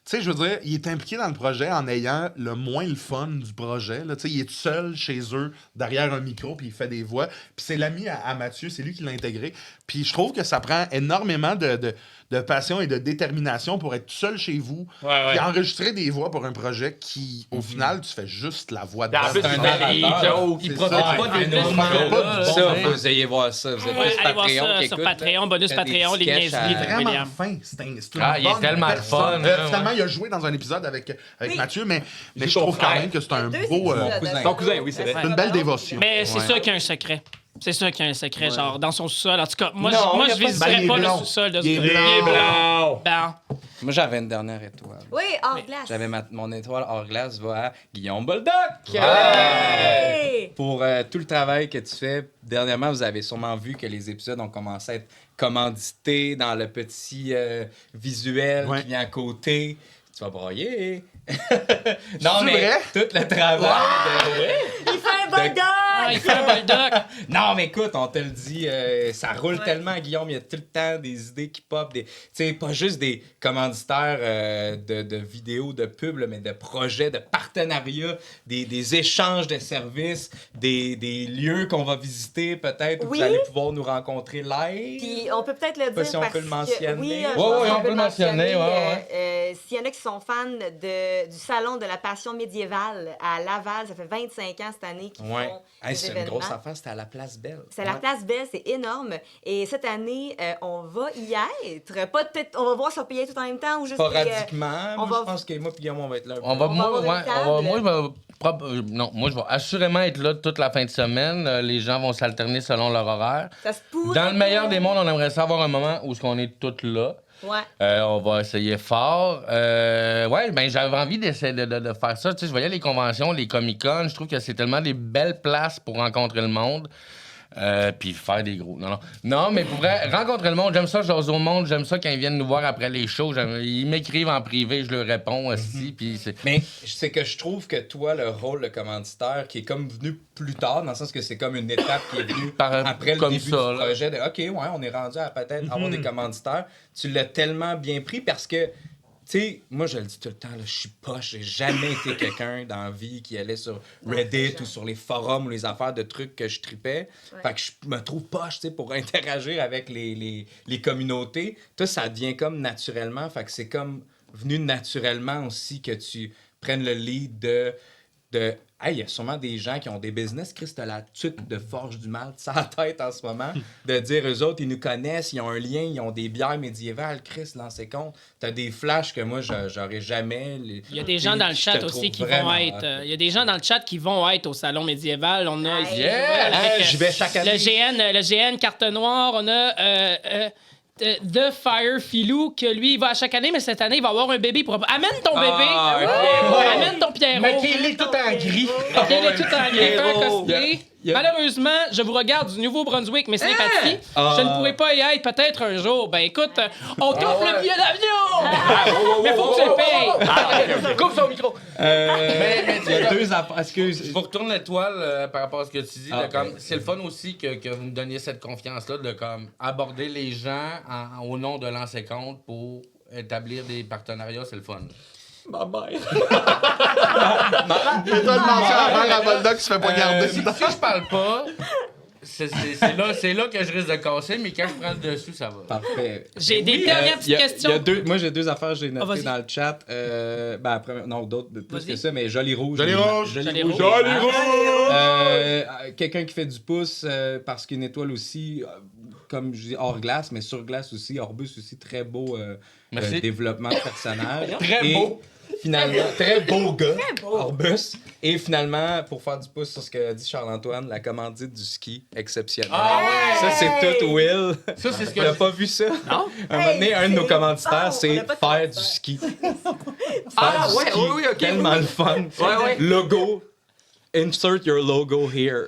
Tu sais, je veux dire, il est impliqué dans le projet en ayant le moins le fun du projet. Là. Tu sais, il est seul chez eux, derrière un micro, puis il fait des voix. Puis c'est l'ami à Mathieu, c'est lui qui l'a intégré. Puis je trouve que ça prend énormément de passion et de détermination pour être tout seul chez vous, Ouais. puis enregistrer des voix pour un projet qui, au final, tu fais juste la voix de En plus, base. il un fait des narrateur. jokes, Il c'est profite ça. pas des non, moments non, là, non, Ça, là. vous ayez voir ça. Vous êtes Ouais, sur allez voir Patreon ça qui sur écoute, Patreon, bonus fait des Patreon, les sketchs niaiseries à- de Vraiment William. fin. C'est une Ah, il est bonne tellement le personne. fun, là, Finalement, ouais. il a joué dans un épisode avec Oui. Mathieu, mais J'ai je ton trouve quand frère. même que c'est un Deux beau... épisodes, cousin. Ton cousin, oui, c'est vrai. C'est une belle dévotion. Mais c'est Ouais. sûr qu'il y a un secret. C'est sûr qu'il y a un secret, genre dans son sous-sol. En tout cas, moi, Non, moi il y a je pas de- visiterais Ben, il est pas le blond. sous-sol de ce Il est gars. blond. Il est blanc. Ben, Moi, j'avais une dernière étoile. Oui, hors glace. J'avais mon étoile hors glace va à Guillaume Boldoc. Hey! Pour tout le travail que tu fais. Dernièrement, vous avez sûrement vu que les épisodes ont commencé à être commandités dans le petit visuel Ouais. qui vient à côté. Tu vas broyer. Non, C'est mais vrai? tout le travail de... Il fait un bulldog! ah, il fait un bulldog. Non, mais écoute, on te le dit, ça roule tellement, Guillaume. Il y a tout le temps des idées qui pop. Tu sais, pas juste des commanditaires de vidéos, de pubs, là, mais de projets, de partenariats, des échanges de services, des lieux qu'on va visiter peut-être, où Oui. vous allez pouvoir nous rencontrer live. Puis on peut peut-être le pas dire si on parce peut le que- mentionner. oui, Ouais, je pense ouais, qu'on on peut le mentionner, S'il y en a qui sont fans du salon de la passion médiévale à Laval, ça fait 25 ans cette année qu'ils Ouais. font Hey, des c'est une événements. grosse affaire, c'était à la Place Belle. C'est à la Ouais. Place Belle, c'est énorme. Et cette année, on va y être. Pas peut-être, on va voir si on peut y être tout en même temps ou juste. Sporadiquement, on moi, va- je pense que moi et Guillaume, on va être là. On va, On va moi, avoir une ouais, table. moi, je vais non, moi, je vais assurément être là toute la fin de semaine. Les gens vont s'alterner selon leur horaire. Ça se pourrait. Dans le meilleur des mondes, on aimerait savoir un moment où on est tous là. Ouais. On va essayer fort. Ouais, ben j'avais envie d'essayer de faire ça. Tu sais, je voyais les conventions, les Comic-Con. Je trouve que c'est tellement des belles places pour rencontrer le monde. Puis faire des gros. Non, mais pour vrai, rencontrer le monde, j'aime ça, jaser au monde, j'aime ça quand ils viennent nous voir après les shows. Ils m'écrivent en privé, je leur réponds aussi. Puis c'est... Mais c'est que je trouve que toi, le rôle de commanditaire, qui est comme venu plus tard, dans le sens que c'est comme une étape qui est venue après le comme début ça, du là. projet de OK, ouais, on est rendu à peut-être avoir des commanditaires. Tu l'as tellement bien pris parce que, tu sais, moi, je le dis tout le temps, là, je suis poche. J'ai jamais été quelqu'un dans la vie qui allait sur Reddit ou sur les forums ou les affaires de trucs que je tripais. Ouais. Fait que je me trouve poche, tu sais, pour interagir avec les communautés. Toi, ça devient comme naturellement. Fait que c'est comme venu naturellement aussi que tu prennes le lead de hey, il y a sûrement des gens qui ont des business, Chris, t'as la tuque de Forge du Mal sur la tête en ce moment, de dire eux autres, ils nous connaissent, ils ont un lien, ils ont des bières médiévales, Chris, lancez compte. T'as des flashs que moi, j'aurais jamais. Il y a des gens dans le chat aussi qui vont être. Il y a des gens dans le chat qui vont être au salon médiéval. On a ici. Yeah! Je vais chaque année. Le GN carte noire. On a The Fire Filou que lui il va à chaque année, mais cette année il va avoir un bébé pour. Amène ton bébé. ok. Amène ton Pierrot. Mettez-les tout en gris. Mettez-les tout en gris. Fais un Pierrot. cosplay. Malheureusement, je vous regarde du Nouveau-Brunswick, mes sympathies. Ah. Je ne pourrai pas y être peut-être un jour. Ben écoute, on t'offre le billet d'avion! Mais faut que tu le payes! Coupe son micro! Mais Il y a deux affaires. Excuse. je vous retourne l'étoile par rapport à ce que tu dis. Ah, de comme, c'est le fun aussi que vous me donniez cette confiance-là de comme, aborder les gens au nom de lancer compte pour établir des partenariats. C'est le fun. Ma mère. C'est toi le mention avant la Volda qui se fait poignarder. Si je parle pas, c'est là que je risque de casser, mais quand je prends le dessus, ça va. Parfait. J'ai des dernières petites questions. Moi, j'ai deux affaires que j'ai vas-y. notées dans le chat. Ben, après, non, d'autres plus Vas-y. que ça, mais Joli Rouge. Joli Rouge. Joli Rouge. Joli Rouge! Quelqu'un qui fait du pouce parce qu'une étoile aussi, comme je dis, hors glace, mais sur glace aussi. Orbus aussi, très beau Merci. développement de personnage. Très Et beau. Finalement, très beau gars, beau. Orbus. Et finalement, pour faire du pouce sur ce que dit Charles-Antoine, la commandite du ski exceptionnelle. Ah ouais! Ça, c'est tout Will. Ça, c'est ce que Tu n'as pas vu ça? Non? Un moment donné, un de nos c'est commanditaires, bon, c'est on a pas de faire du commanditaire. ski. Ah, Faire du ouais, ski, oui, ok. tellement le fun. Ouais, ouais. Logo. Insert your logo here.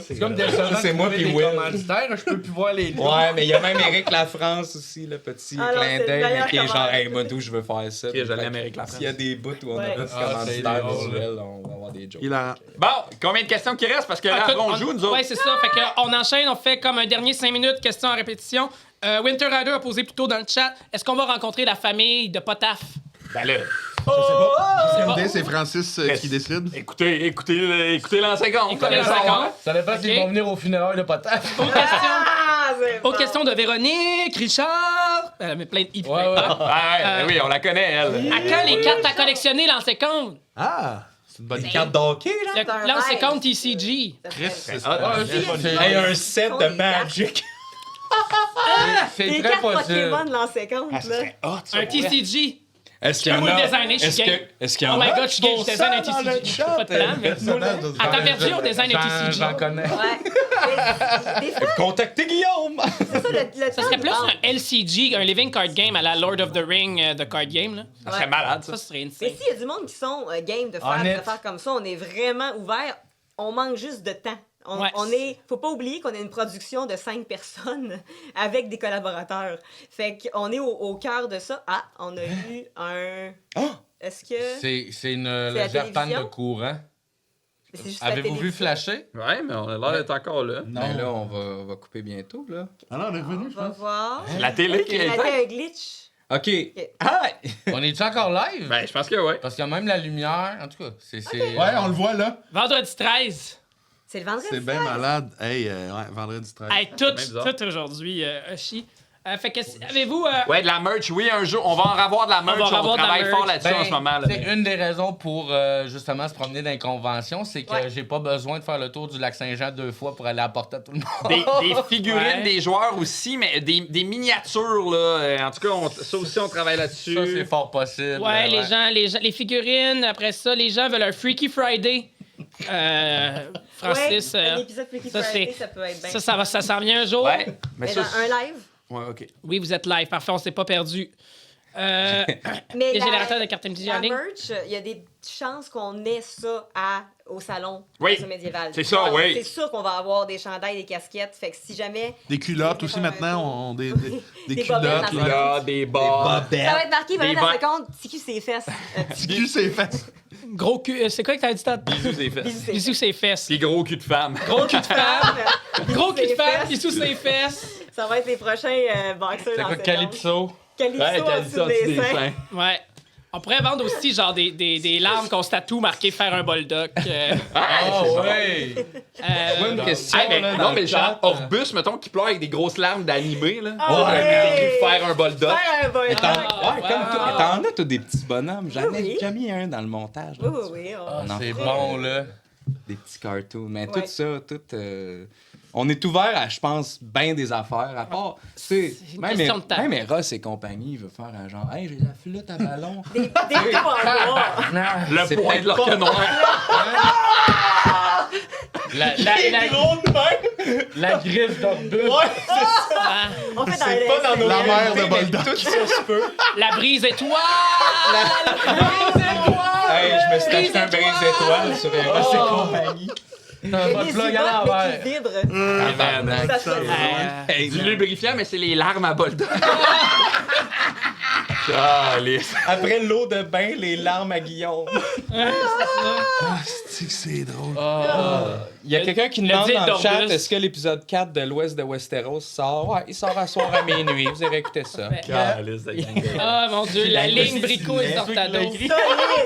C'est comme décevant C'est de moi trouver puis des Will. commanditaires, je peux plus voir les noms. Ouais, mais il y a même Eric Lafrance aussi, le petit Ah non, clin c'est le d'œil, mais meilleur qui est genre, commanditaire. hey, moi, d'où je veux faire ça. Ok, je Fait l'aime, que Eric Lafrance. S'il y a des bouts où on a Ouais. pas de Ah, commanditaire c'est drôle. visuel, on va avoir des jokes. Il a... Bon, combien de questions qui restent? Parce que là, Écoute, on joue, nous autres. Ouais, c'est ça. Fait que, on enchaîne, on fait comme un dernier 5 minutes, questions en répétition. Winter Rider a posé plus tôt dans le chat. Est-ce qu'on va rencontrer la famille de Potaf? Ben là, CMD, c'est Francis qui décide. écoutez l'ancien compte. Écoutez l'ancien compte. Ça dépend Ok. s'ils vont venir au funérailles de Potaf. Autre question. Ah, c'est bon. Autre question de Véronique, Richard. Elle met plein de i. Ouais, ouais. Ouais, oui, on la connaît, elle. À quand les cartes à collectionner, l'ancien compte? Ah! C'est une bonne Des cartes d'hockey, là? C'est un L'ancien rêve. compte TCG. Chris, c'est Ah, Hey, un set de Des Magic. C'est Des très cartes possible. Pokémon dans ses comptes, Ah, ça là. serait hot, ça, Un pour vrai. TCG. Est-ce qu'il Je peux vous le designer, je suis game. Est-ce qu'il y Oh en my a? god, je suis game, je design un TCG. Pas de plan, mais... À temps perdu, on design un TCG. J'en connais. Ouais. Des fois, Contactez Guillaume! c'est ça, le Ça serait plus un LCG, un Living Card Game à la Lord of the Ring de Card Game. Là. Ça serait malade, ça. Ça serait Mais insane. s'il y a du monde qui sont game de faire des Honnête. affaires comme ça, on est vraiment ouvert. On manque juste de temps. Ouais. Faut pas oublier qu'on est une production de 5 personnes avec des collaborateurs. Fait qu'on est au cœur de ça. Ah, on a eu un... Est-ce que... C'est une la légère panne de télévision? courant. C'est juste la Avez-vous vu télévision. flasher? Ouais, mais on a l'air d'être encore là. Mais là, on va couper bientôt, là. Ah non, on est revenu, je On va pense. voir. La télé qui Il est a fait un glitch. OK. Ah! On est-tu encore live? Ben, je pense que oui. Parce qu'il y a même la lumière. En tout cas, c'est. Ouais, on le voit là. Vendredi 13. C'est le vendredi. C'est bien 16. malade. Hey, ouais, vendredi 13. Hey, bien bizarre. tout aujourd'hui, Oshi. Fait que, avez-vous... Ouais, de la merch, oui, un jour. On va en avoir de la merch. va en On avoir de la travaille merch. fort là-dessus en ce moment. Là. C'est une des raisons pour justement se promener dans les conventions, c'est que Ouais. j'ai pas besoin de faire le tour du lac Saint-Jean 2 fois pour aller apporter à tout le monde. Des figurines Ouais. des joueurs aussi, mais des miniatures, là. En tout cas, ça aussi, on travaille là-dessus. Ça, c'est fort possible. Ouais, les gens, les figurines, après ça, les gens veulent un Freaky Friday. Francis, Ouais, un épisode Freaky ça, Friday, c'est- ça peut être bien. ça s'en vient un jour. Ouais, mais Mais ça. dans un live. Ouais, OK. Oui, vous êtes live. Parfait, on s'est pas perdu. Mais les la- générateurs de cartes MTG en La ligne. merch, il y a des chances qu'on ait ça au salon Oui, médiéval. c'est ça, oui. C'est sûr qu'on va avoir des chandails, des casquettes. Fait que si jamais. Des culottes aussi maintenant, des Des culottes. bobettes dans Là, des bas. Ça va être marqué, Des va dans vents. le compte, TQ ses fesses. Petit cul, c'est fait. Gros cul. C'est quoi que t'avais dit tantôt? Bisous, c'est fait. Bisous ses fesses. Puis gros cul de femme. Gros cul de femme. Gros cul de Ses femme. fesses. Bisous ses fesses. Ça va être les prochains boxers C'est dans quoi, cette Calypso? Calypso Ouais, en t'as dit dessous ça des des seins. seins. Ouais. On pourrait vendre aussi genre des larmes qu'on se tatoue marquées faire un boldoc. Ah ouais! Moi, une question. Hey, mais, là, non, dans mais le genre, chat. Orbus, mettons, qui pleure avec des grosses larmes d'animé, là. Ah Ouais, ouais. puis faire un bol d'off. Faire un boldoc. Ouais, comme toi. T'en as, toi, des petits bonhommes. J'en ai Oui. déjà mis un dans le montage. Oui, là. oui, oui. Non. C'est bon, là. Des petits cartoons. Mais Ouais. tout ça, on est ouvert à, je pense, bien des affaires. À part, tu sais, une même, question de temps. même Eros et compagnie veut faire un genre, hey, j'ai la flûte à ballon. Des coups en bois. Le C'est point peut-être de leur pas- canon. La griffe d'Orbus. On fait dans les... Pas dans nos La mère de mais Boldoc. tout ça se peut. La brise étoile! Hey, je me suis acheté un brise-étoile sur Eros et compagnie. T'as pas de Des plug à ibottes, l'envers. mais qui vibrent. Tabarnak. Ça se fait. Du lubrifiant, mais c'est les larmes à bol d'off. Calice. Après l'eau de bain, les larmes à Guillaume. C'est drôle. Il y a quelqu'un qui Le demande deal dans le chat, d'Orbus. est-ce que l'épisode 4 de l'Ouest de Westeros sort? Ouais, il sort à soir à minuit. Vous irez écouter ça. Calice de gang. Ah mon dieu, la ligne Brico et Sortado. Solide.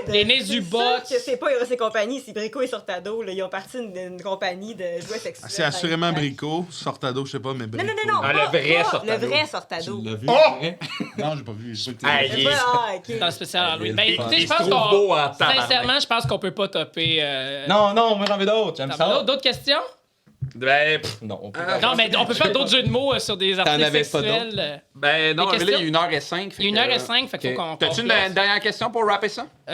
Les nez du C'est box. sûr que c'est pas Eros et compagnie, c'est Brico et Sortado. Là. Ils ont parti d'une compagnie de jouets sexuels. C'est assurément Brico. Sortado, je sais pas, mais Brico. Non, non, non, non. Ah, le pas- vrai pas Sortado. Le vrai Sortado. L'as vu? Non, j'ai pas vu. J'ai pas Hey, écouté. il est- Ah, ok. Dans le spécial Halloween. Ben Il écoutez, il je se pense trouve beau qu'on. en tabarnak. Sincèrement, je pense qu'on peut pas topper. Non, non, moi j'en veux d'autres. J'aime ça. D'autres questions? Ben, Non, on peut Ah, Non, mais on peut faire d'autres jeux de mots sur des artistes avais pas sexuels. ben non, Des mais là, il questions? y a 1h05. Il est 1h05, fait qu'il Ok. faut qu'on. T'as-tu qu'on une se laisse. dernière question pour rapper ça? On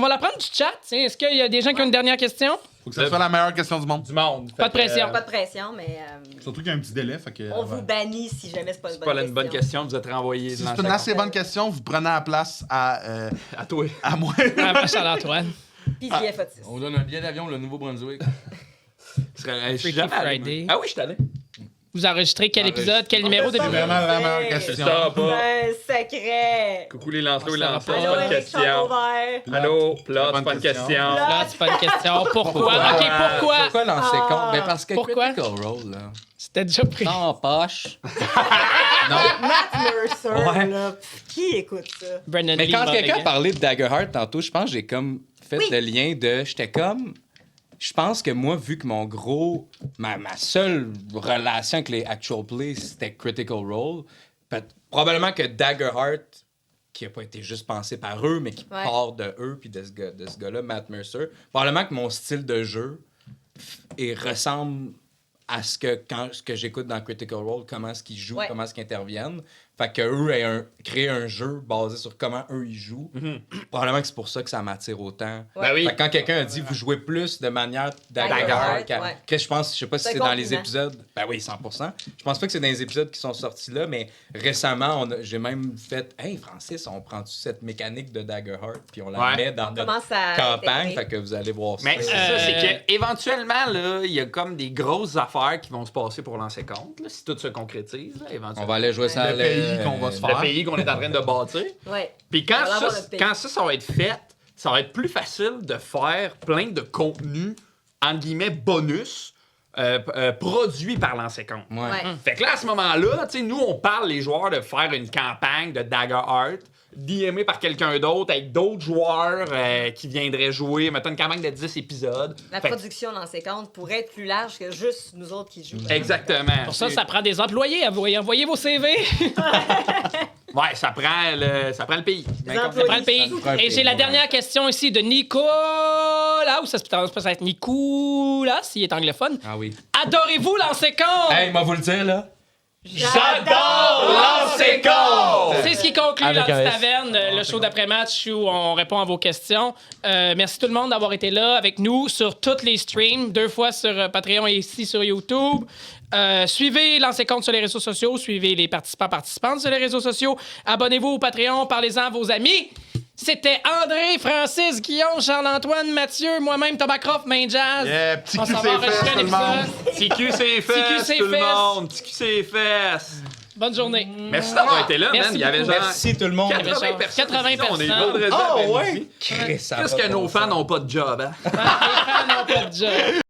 va la prendre du chat. Tiens, est-ce qu'il y a des gens qui ont une dernière question? Faut que ça soit la meilleure question du monde. Du monde. Pas de pression. Pas de pression, mais Surtout qu'il y a un petit délai. Fait que, on vous bannit si jamais c'est pas une C'est pas bonne une bonne question, vous êtes renvoyé Si dans c'est une chaque- assez bonne question, vous prenez la place à À toi. moi. Ah, pas Charles-Antoine. Puis JF Otis. On donne un billet d'avion, le Nouveau-Brunswick. Je suis Freaky jamais allé, Friday. moi. Ah oui, je suis allé. Vous enregistrez quel épisode, quel numéro de C'est Vraiment la meilleure C'est question. Ça va pas. un secret. Coucou les Lancelot et On Lancelot, s'en c'est Allô, pas une Eric question. Champauvert. Allô, plot, Pas c'est une pas une question. question. Là, c'est pas une question. Pourquoi? Ok, pourquoi? Pourquoi lancer Ah. compte? Ben parce que Pourquoi? Critical Role, là. C'était déjà pris. Dans poche. Matt Mercer, Ouais. là. Qui écoute ça? Brendan Mais Lee quand quelqu'un a Mulligan. parlé de Daggerheart tantôt, je pense que j'ai comme fait Oui. le lien de. J'étais comme. Je pense que moi, vu que ma seule relation avec les actual plays, c'était Critical Role, probablement que Daggerheart, qui a pas été juste pensé par eux, mais qui Ouais. part de eux, puis de ce gars-là, Matt Mercer, probablement que mon style de jeu ressemble à ce que j'écoute dans Critical Role, comment est-ce qu'ils jouent, Ouais. comment est-ce qu'ils interviennent. Fait que eux aient créé un jeu basé sur comment eux ils jouent. Probablement que c'est pour ça que ça m'attire autant. Ben oui. Fait que quand quelqu'un a dit vous jouez plus de manière Daggerheart, Daggerheart, ouais. que je pense, je sais pas si C'est c'est dans les compliment. épisodes. Ben oui, 100%. Je pense pas que c'est dans les épisodes qui sont sortis là, mais récemment, j'ai même fait hey Francis, on prend-tu cette mécanique de Daggerheart puis on la Ouais. met dans On notre commence à campagne, intégrer. fait que vous allez voir ça. Mais c'est ça, c'est Euh, que éventuellement là, il y a comme des grosses affaires qui vont se passer pour lancer compte, là, si tout se concrétise, là, éventuellement. On va aller jouer ça à Le pays qu'on va se faire. Le pays qu'on est en train de bâtir. Ouais. Puis quand On va avoir ça, notre pays. quand ça va être fait, ça va être plus facile de faire plein de contenus, entre guillemets, bonus, produits par l'ancien compte. Ouais. Ouais. Fait que là, à ce moment-là, tu sais, nous, on parle, les joueurs, de faire une campagne de Daggerheart, DMé par quelqu'un d'autre, avec d'autres joueurs qui viendraient jouer, mettons une campagne de 10 épisodes. La Fait que- production dans ces comptes pourrait être plus large que juste nous autres qui jouent. Exactement. Pour ça, ça prend des employés. Envoyez vos CV. Ouais, ça prend le pays. Ben, comme- employés. Ça prend le pays. prend le Et pays, j'ai la ouais. dernière question ici de Nicolas. Ou ça se peut être Nicolas, s'il est anglophone. Ah oui. Adorez-vous lancer compte? Hey, moi vous le dire là. J'adore lancer compte! C'est ce qui conclut Avec Lance un S. Taverne, le show d'après-match où on répond à vos questions. Merci tout le monde d'avoir été là avec nous sur tous les streams, 2 fois sur Patreon et ici sur YouTube. Suivez Lancez Compte sur les réseaux sociaux, suivez les participantes sur les réseaux sociaux. Abonnez-vous au Patreon, parlez-en à vos amis. C'était André, Francis, Guillaume, Charles-Antoine, Mathieu, moi-même, Thomas Croft, Main Jazz. Yeah, petit On cul s'en c'est va fait, enregistrer tout le un monde. épisode. TQ c'est fesses, c'est tout le fesses. monde. TQ c'est fesses. Bonne journée. Merci d'avoir été là, Merci man. Il y avait beaucoup. genre Merci tout le monde. 80 personnes. 80 ici. On est personnes. vendredi Ah après-midi. ouais? Chris, ça Qu'est-ce va que pas nos bon fans sens. n'ont pas de job, hein? Les fans n'ont pas de job.